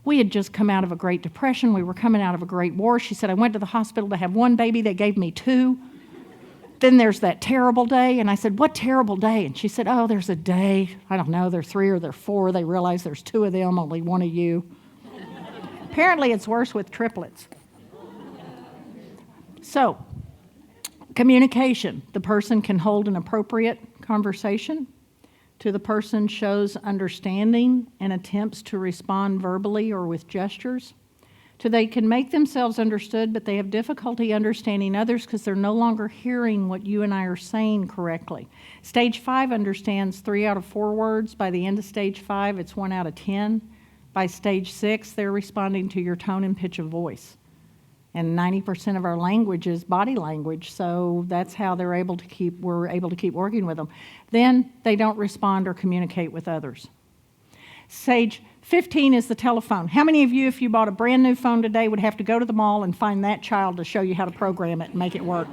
We had just come out of a Great Depression. We were coming out of a Great War. She said, I went to the hospital to have one baby. They gave me 2. Then there's that terrible day. And I said, what terrible day? And she said, oh, there's a day. I don't know, they're 3 or they're 4. They realize there's 2 of them, only 1 of you. Apparently it's worse with triplets. So, communication. The person can hold an appropriate conversation. To the person shows understanding and attempts to respond verbally or with gestures. To they can make themselves understood, but they have difficulty understanding others because they're no longer hearing what you and I are saying correctly. Stage 5 understands 3 out of 4 words. By the end of stage 5, it's 1 out of 10. By stage 6, they're responding to your tone and pitch of voice. And 90% of our language is body language, so that's how we're able to keep working with them. Then they don't respond or communicate with others. Stage 15 is the telephone. How many of you, if you bought a brand new phone today, would have to go to the mall and find that child to show you how to program it and make it work?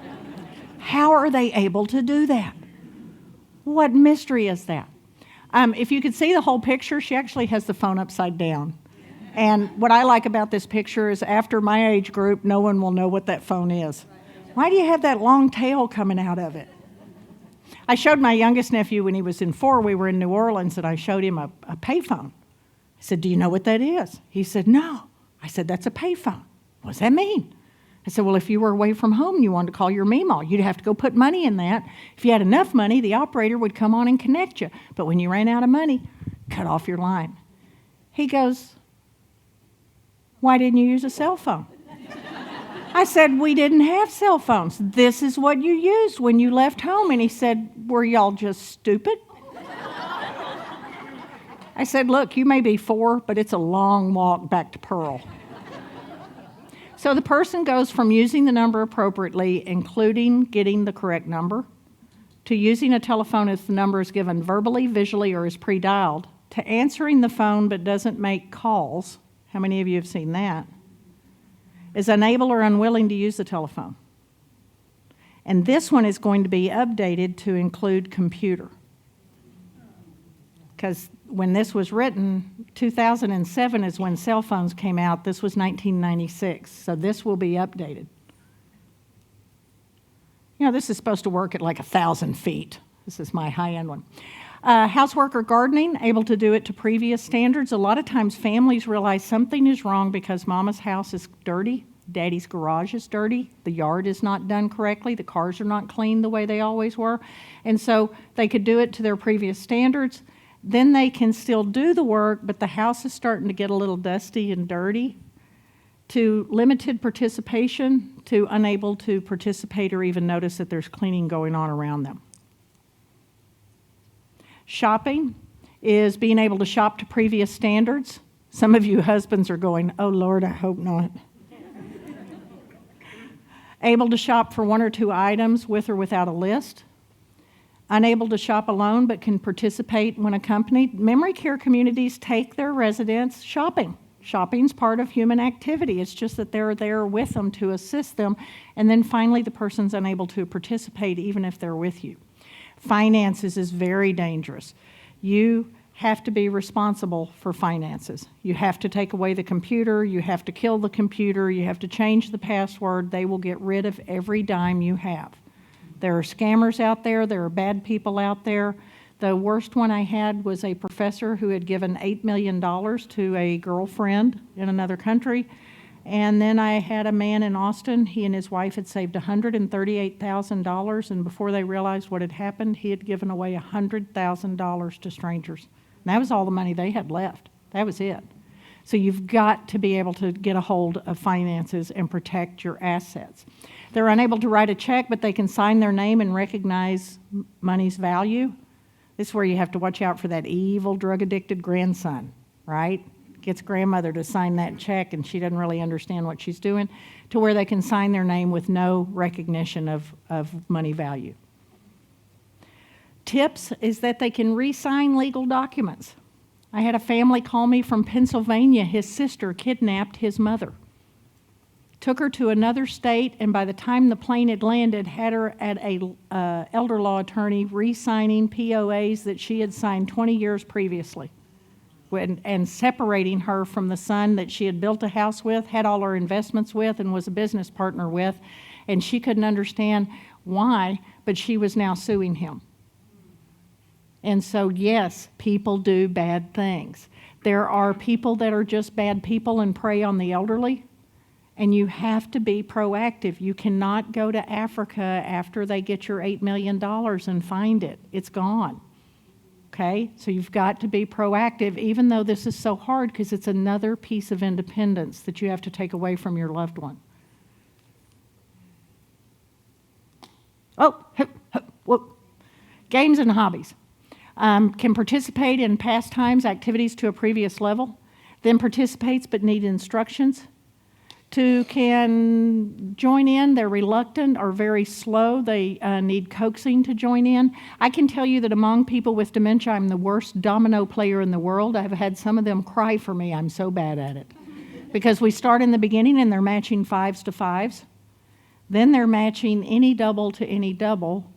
How are they able to do that? What mystery is that? If you could see the whole picture, she actually has the phone upside down. And what I like about this picture is after my age group, no one will know what that phone is. Why do you have that long tail coming out of it? I showed my youngest nephew when he was in 4, we were in New Orleans, and I showed him a payphone. I said, do you know what that is? He said, no. I said, that's a payphone. What does that mean? I said, well, if you were away from home and you wanted to call your Meemaw, you'd have to go put money in that. If you had enough money, the operator would come on and connect you. But when you ran out of money, cut off your line. He goes, why didn't you use a cell phone? I said, we didn't have cell phones. This is what you used when you left home. And he said, were y'all just stupid? I said, look, you may be 4, but it's a long walk back to Pearl. So the person goes from using the number appropriately, including getting the correct number, to using a telephone if the number is given verbally, visually, or is pre-dialed, to answering the phone but doesn't make calls. How many of you have seen that? Is unable or unwilling to use the telephone. And this one is going to be updated to include computer. Because when this was written, 2007 is when cell phones came out. This was 1996, so this will be updated. this is supposed to work at like 1,000 feet. This is my high-end one. Housework or gardening, able to do it to previous standards. A lot of times families realize something is wrong because mama's house is dirty, daddy's garage is dirty, the yard is not done correctly, the cars are not clean the way they always were. And so they could do it to their previous standards. Then they can still do the work, but the house is starting to get a little dusty and dirty. To limited participation, to unable to participate or even notice that there's cleaning going on around them. Shopping is being able to shop to previous standards. Some of you husbands are going, oh Lord, I hope not. Able to shop for one or two items with or without a list. Unable to shop alone but can participate when accompanied. Memory care communities take their residents shopping. Shopping's part of human activity. It's just that they're there with them to assist them. And then finally, the person's unable to participate even if they're with you. Finances is very dangerous. You have to be responsible for finances. You have to take away the computer, you have to kill the computer, you have to change the password. They will get rid of every dime you have. There are scammers out there, there are bad people out there. The worst one I had was a professor who had given $8 million to a girlfriend in another country. And then I had a man in Austin, he and his wife had saved $138,000, and before they realized what had happened, he had given away $100,000 to strangers. And that was all the money they had left. That was it. So you've got to be able to get a hold of finances and protect your assets. They're unable to write a check, but they can sign their name and recognize money's value. This is where you have to watch out for that evil drug-addicted grandson, right? Gets grandmother to sign that check and she doesn't really understand what she's doing, to where they can sign their name with no recognition of money value. Tips is that they can re-sign legal documents. I had a family call me from Pennsylvania. His sister kidnapped his mother. Took her to another state, and by the time the plane had landed, had her at a elder law attorney re-signing POAs that she had signed 20 years previously. And separating her from the son that she had built a house with, had all her investments with, and was a business partner with. And she couldn't understand why, but she was now suing him. And so, yes, people do bad things. There are people that are just bad people and prey on the elderly, and you have to be proactive. You cannot go to Africa after they get your $8 million and find it. It's gone. Okay, so you've got to be proactive, even though this is so hard, because it's another piece of independence that you have to take away from your loved one. Whoop. Games and hobbies. Can participate in pastimes, activities to a previous level, then participates but need instructions. 2 can join in. They're reluctant or very slow. They need coaxing to join in. I can tell you that among people with dementia, I'm the worst domino player in the world. I've had some of them cry for me. I'm so bad at it. Because we start in the beginning and they're matching 5s to 5s. Then they're matching any double to any double.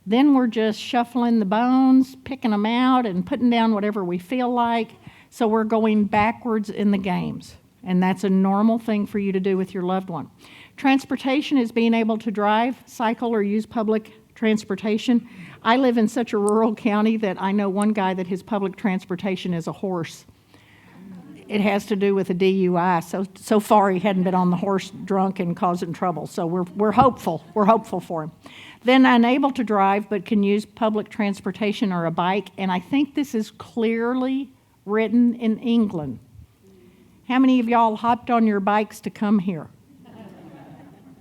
Then we're just shuffling the bones, picking them out, and putting down whatever we feel like. So we're going backwards in the games. And that's a normal thing for you to do with your loved one. Transportation is being able to drive, cycle, or use public transportation. I live in such a rural county that I know one guy that his public transportation is a horse. It has to do with a DUI. So far he hadn't been on the horse drunk and causing trouble. So we're hopeful. We're hopeful for him. Then unable to drive but can use public transportation or a bike. And I think this is clearly written in England. How many of y'all hopped on your bikes to come here?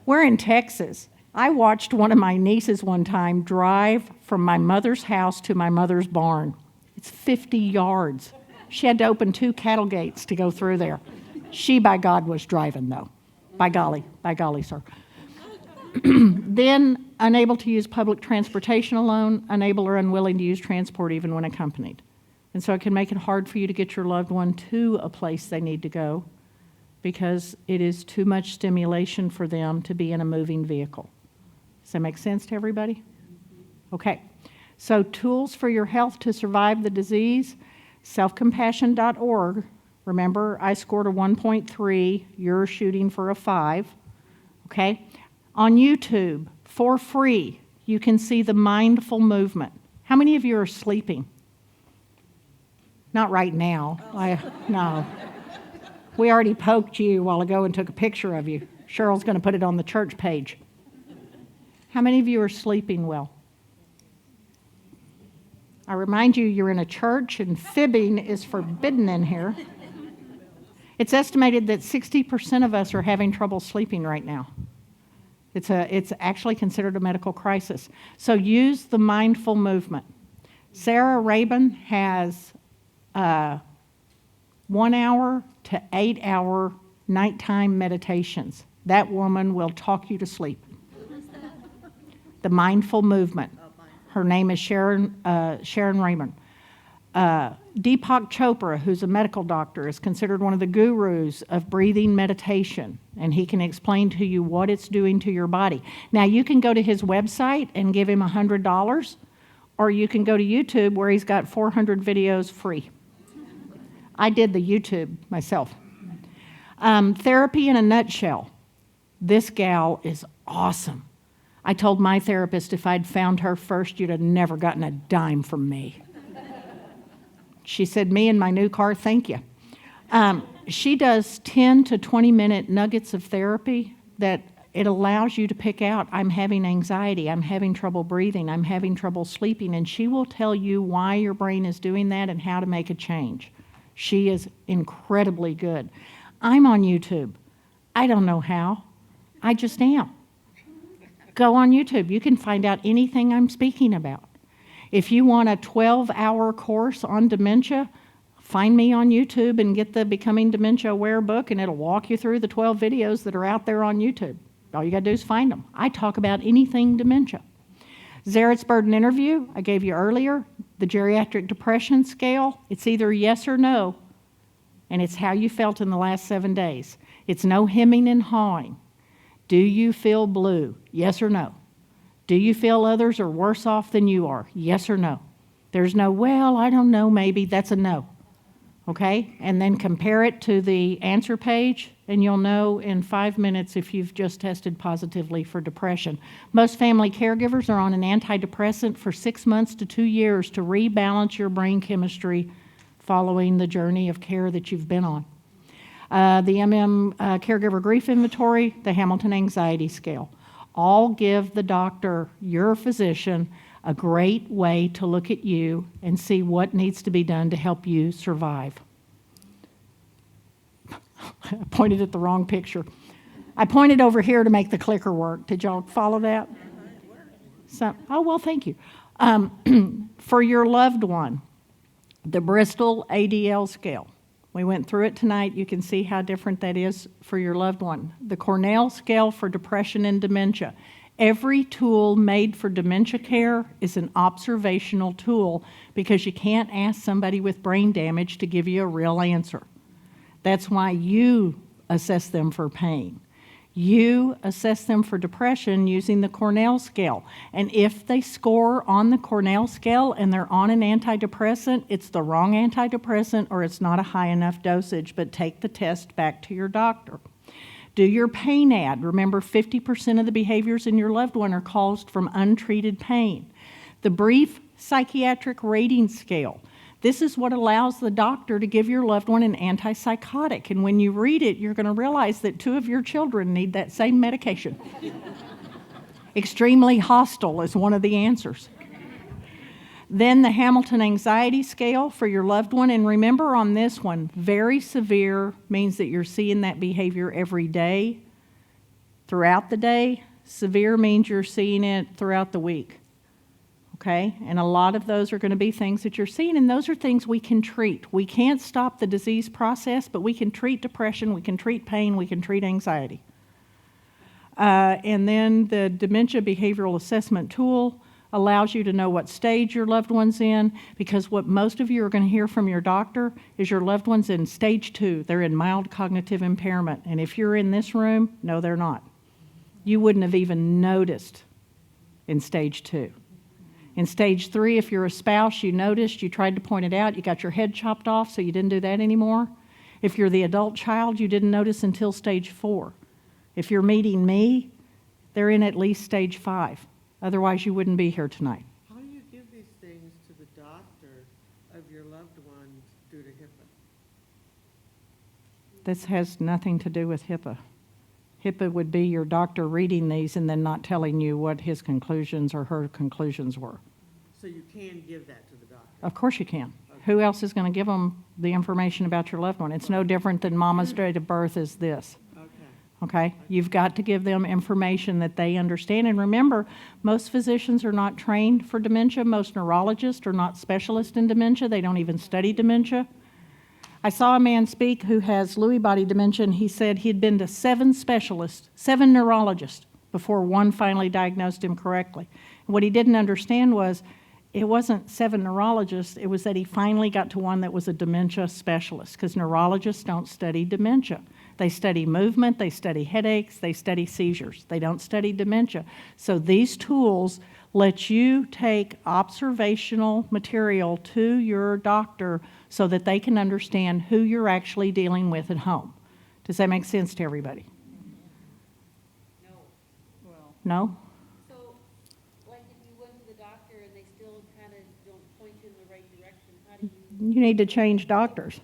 We're in Texas. I watched one of my nieces one time drive from my mother's house to my mother's barn. It's 50 yards. She had to open 2 cattle gates to go through there. She, by God, was driving, though. By golly, sir. Then, unable to use public transportation alone, unable or unwilling to use transport even when accompanied. And so it can make it hard for you to get your loved one to a place they need to go because it is too much stimulation for them to be in a moving vehicle. Does that make sense to everybody? Okay. So tools for your health to survive the disease, selfcompassion.org. Remember, I scored a 1.3. You're shooting for a 5. Okay. On YouTube, for free, you can see the mindful movement. How many of you are sleeping? Not right now. No. We already poked you a while ago and took a picture of you. Cheryl's going to put it on the church page. How many of you are sleeping well? I remind you, you're in a church and fibbing is forbidden in here. It's estimated that 60% of us are having trouble sleeping right now. It's actually considered a medical crisis. So use the mindful movement. Sarah Rabin has 1 hour to 8 hour nighttime meditations. That woman will talk you to sleep. The mindful movement. Her name is Sharon Raymond. Deepak Chopra, who's a medical doctor, is considered one of the gurus of breathing meditation, and he can explain to you what it's doing to your body. Now, you can go to his website and give him $100, or you can go to YouTube where he's got 400 videos free. I did the YouTube myself. Therapy in a nutshell. This gal is awesome. I told my therapist if I'd found her first, you'd have never gotten a dime from me. She said, me and my new car, thank you. She does 10 to 20-minute nuggets of therapy that it allows you to pick out, I'm having anxiety, I'm having trouble breathing, I'm having trouble sleeping, and she will tell you why your brain is doing that and how to make a change. She is incredibly good. I'm on YouTube. I don't know how. I just am. Go on YouTube. You can find out anything I'm speaking about. If you want a 12-hour course on dementia, find me on YouTube and get the Becoming Dementia Aware book, and it'll walk you through the 12 videos that are out there on YouTube. All you got to do is find them. I talk about anything dementia. Zaret's burden interview, I gave you earlier, the geriatric depression scale, it's either yes or no, and it's how you felt in the last 7 days. It's no hemming and hawing. Do you feel blue? Yes or no? Do you feel others are worse off than you are? Yes or no? There's no, well, I don't know, maybe. That's a no. Okay? And then compare it to the answer page, and you'll know in 5 minutes if you've just tested positively for depression. Most family caregivers are on an antidepressant for 6 months to 2 years to rebalance your brain chemistry following the journey of care that you've been on. The Caregiver Grief Inventory, the Hamilton Anxiety Scale. All give the doctor, your physician, a great way to look at you and see what needs to be done to help you survive. I pointed at the wrong picture. I pointed over here to make the clicker work. Did y'all follow that? Oh, well, thank you. For your loved one, the Bristol ADL scale. We went through it tonight. You can see how different that is for your loved one. The Cornell scale for depression and dementia. Every tool made for dementia care is an observational tool because you can't ask somebody with brain damage to give you a real answer. That's why you assess them for pain. You assess them for depression using the Cornell scale. And if they score on the Cornell scale and they're on an antidepressant, it's the wrong antidepressant or it's not a high enough dosage, but take the test back to your doctor. Do your pain ad. Remember, 50% of the behaviors in your loved one are caused from untreated pain. The brief psychiatric rating scale. This is what allows the doctor to give your loved one an antipsychotic. And when you read it, you're going to realize that 2 of your children need that same medication. Extremely hostile is one of the answers. Then the Hamilton Anxiety Scale for your loved one. And remember on this one, very severe means that you're seeing that behavior every day, throughout the day. Severe means you're seeing it throughout the week. Okay? And a lot of those are going to be things that you're seeing, and those are things we can treat. We can't stop the disease process, but we can treat depression, we can treat pain, we can treat anxiety. And then the Dementia Behavioral Assessment Tool allows you to know what stage your loved one's in, because what most of you are going to hear from your doctor is your loved one's in stage 2. They're in mild cognitive impairment. And if you're in this room, no, they're not. You wouldn't have even noticed in stage 2. In stage 3, if you're a spouse, you noticed, you tried to point it out, you got your head chopped off, so you didn't do that anymore. If you're the adult child, you didn't notice until stage 4. If you're meeting me, They're in at least stage 5. Otherwise, you wouldn't be here tonight. How do you give these things to the doctor of your loved ones due to HIPAA? This has nothing to do with HIPAA. HIPAA would be your doctor reading these and then not telling you what his conclusions or her conclusions were. So you can give that to the doctor? Of course you can. Who else is going to give them the information about your loved one? It's no different than mama's date of birth is this. Okay? You've got to give them information that they understand. And remember, most physicians are not trained for dementia. Most neurologists are not specialists in dementia. They don't even study dementia. I saw a man speak who has Lewy body dementia, and he said he'd been to 7 specialists, 7 neurologists, before one finally diagnosed him correctly. And what he didn't understand was it wasn't 7 neurologists, it was that he finally got to one that was a dementia specialist, because neurologists don't study dementia. They study movement, they study headaches, they study seizures. They don't study dementia. So these tools let you take observational material to your doctor so that they can understand who you're actually dealing with at home. Does that make sense to everybody? No. No? So, like if you went to the doctor and they still kind of don't point you in the right direction, how do you? You need to change doctors.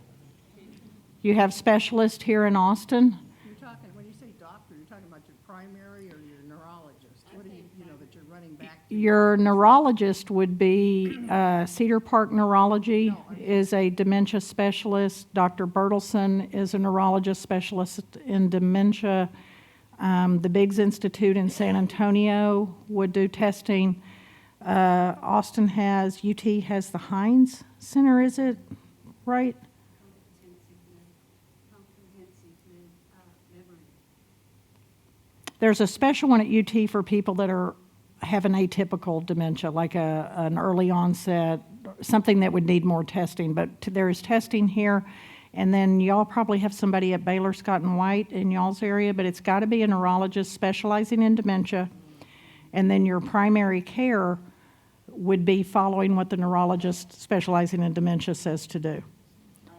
You have specialists here in Austin. You're talking, when you say doctor, you're talking about your primary or your neurologist? What do you know, that you're running back to? Your neurologist would be Cedar Park Neurology is a dementia specialist. Dr. Bertelson is a neurologist specialist in dementia. The Biggs Institute in San Antonio would do testing. Austin has, UT has the Hines Center, is it right? There's a special one at UT for people that have an atypical dementia, like an early onset, something that would need more testing. But there is testing here, and then y'all probably have somebody at Baylor Scott and White in y'all's area, but it's got to be a neurologist specializing in dementia. And then your primary care would be following what the neurologist specializing in dementia says to do.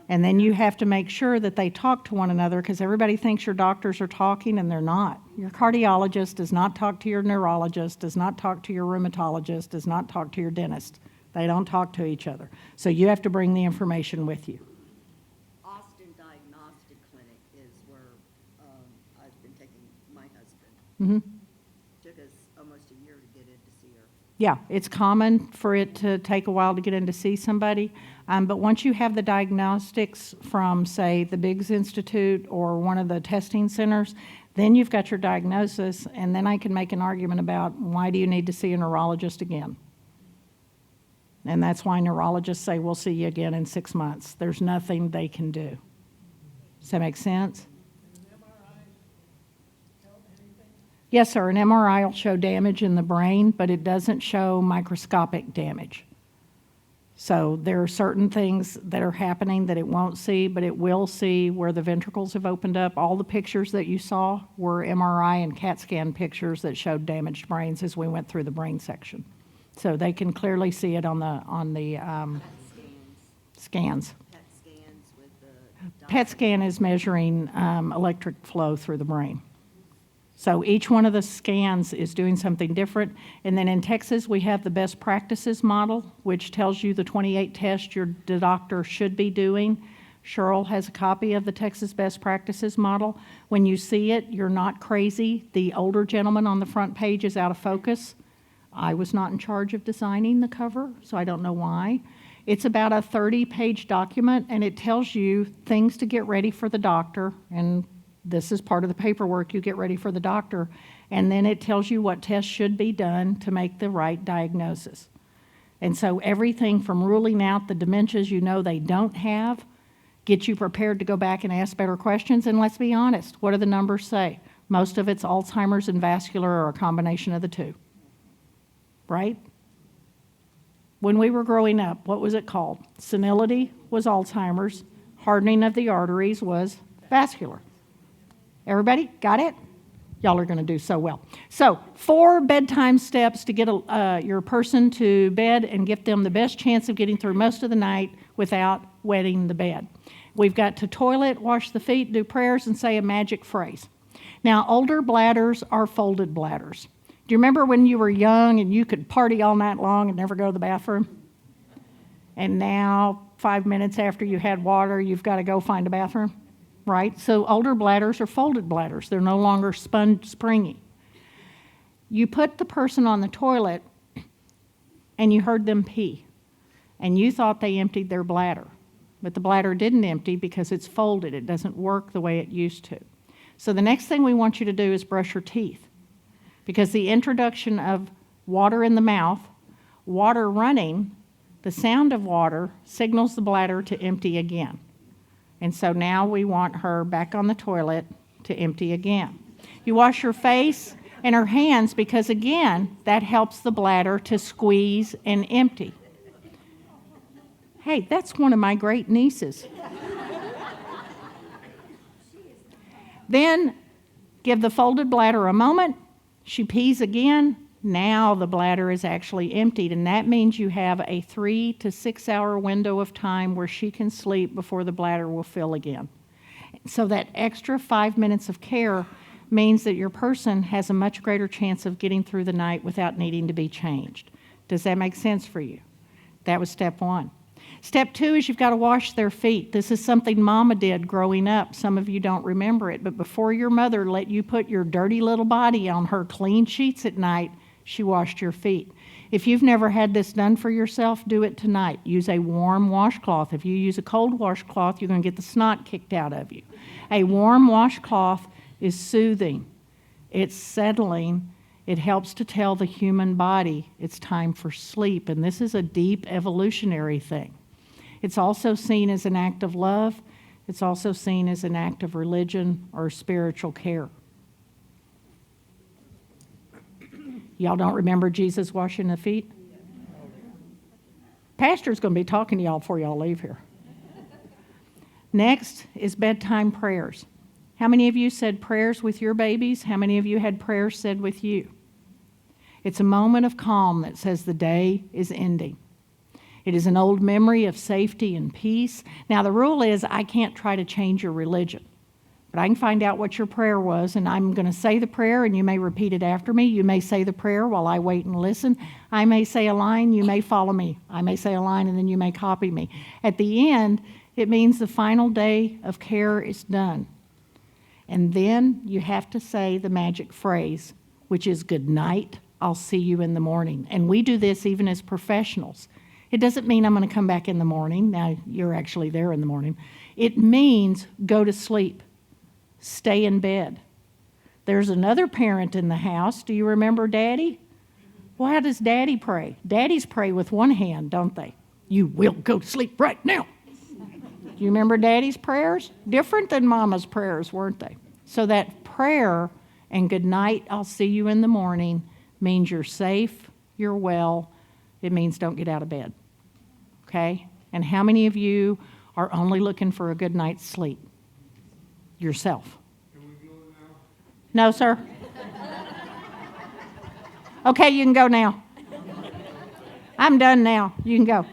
And then you have to make sure that they talk to one another, because everybody thinks your doctors are talking and they're not. Your cardiologist does not talk to your neurologist, does not talk to your rheumatologist, does not talk to your dentist. They don't talk to each other. So you have to bring the information with you. Austin Diagnostic Clinic is where I've been taking my husband. Mhm. Took us almost a year to get in to see her. Yeah, it's common for it to take a while to get in to see somebody. But once you have the diagnostics from, say, the Biggs Institute or one of the testing centers, then you've got your diagnosis, and then I can make an argument about why do you need to see a neurologist again? And that's why neurologists say, we'll see you again in 6 months. There's nothing they can do. Does that make sense? Yes, sir. An MRI will show damage in the brain, but it doesn't show microscopic damage. So there are certain things that are happening that it won't see, but it will see where the ventricles have opened up. All the pictures that you saw were MRI and CAT scan pictures that showed damaged brains as we went through the brain section. So they can clearly see it on the scans. PET scans with the PET scan is measuring electric flow through the brain. So each one of the scans is doing something different. And then in Texas, we have the best practices model, which tells you the 28 tests the doctor should be doing. Cheryl has a copy of the Texas best practices model. When you see it, you're not crazy. The older gentleman on the front page is out of focus. I was not in charge of designing the cover, so I don't know why. It's about a 30-page document, and it tells you things to get ready for the doctor, and this is part of the paperwork you get ready for the doctor, and then it tells you what tests should be done to make the right diagnosis. And so everything from ruling out the dementias you know they don't have, get you prepared to go back and ask better questions. And let's be honest, what do the numbers say? Most of it's Alzheimer's and vascular, or a combination of the two, right? When we were growing up, what was it called? Senility was Alzheimer's, hardening of the arteries was vascular. Everybody got it? Y'all are going to do so well. So 4 bedtime steps to get your person to bed and give them the best chance of getting through most of the night without wetting the bed. We've got to toilet, wash the feet, do prayers, and say a magic phrase. Now, older bladders are folded bladders. Do you remember when you were young and you could party all night long and never go to the bathroom? And now, 5 minutes after you had water, you've got to go find a bathroom, right? So older bladders are folded bladders. They're no longer springy. You put the person on the toilet and you heard them pee, and you thought they emptied their bladder. But the bladder didn't empty because it's folded. It doesn't work the way it used to. So the next thing we want you to do is brush your teeth, because the introduction of water in the mouth, water running, the sound of water signals the bladder to empty again. And so now we want her back on the toilet to empty again. You wash your face and her hands because, again, that helps the bladder to squeeze and empty. Hey, that's one of my great nieces. Then give the folded bladder a moment. She pees again. Now the bladder is actually emptied, and that means you have a 3 to 6 hour window of time where she can sleep before the bladder will fill again. So that extra 5 minutes of care means that your person has a much greater chance of getting through the night without needing to be changed. Does that make sense for you? That was step 1. Step 2 is you've got to wash their feet. This is something Mama did growing up. Some of you don't remember it, but before your mother let you put your dirty little body on her clean sheets at night, she washed your feet. If you've never had this done for yourself, do it tonight. Use a warm washcloth. If you use a cold washcloth, you're going to get the snot kicked out of you. A warm washcloth is soothing. It's settling. It helps to tell the human body it's time for sleep, and this is a deep evolutionary thing. It's also seen as an act of love. It's also seen as an act of religion or spiritual care. Y'all don't remember Jesus washing the feet? Pastor's going to be talking to y'all before y'all leave here. Next is bedtime prayers. How many of you said prayers with your babies? How many of you had prayers said with you? It's a moment of calm that says the day is ending. It is an old memory of safety and peace. Now, the rule is I can't try to change your religion, but I can find out what your prayer was, and I'm going to say the prayer, and you may repeat it after me. You may say the prayer while I wait and listen. I may say a line, you may follow me. I may say a line, and then you may copy me. At the end, it means the final day of care is done. And then you have to say the magic phrase, which is good night, I'll see you in the morning. And we do this even as professionals. It doesn't mean I'm going to come back in the morning. Now, you're actually there in the morning. It means go to sleep. Stay in bed. There's another parent in the house. Do you remember Daddy? Well, how does Daddy pray? Daddies pray with one hand, don't they? You will go to sleep right now. Do you remember Daddy's prayers? Different than Mama's prayers, weren't they? So that prayer and good night, I'll see you in the morning, means you're safe, you're well. It means don't get out of bed. Okay? And how many of you are only looking for a good night's sleep? Yourself. Can we go now? No, sir. Okay, you can go now. I'm done now. You can go.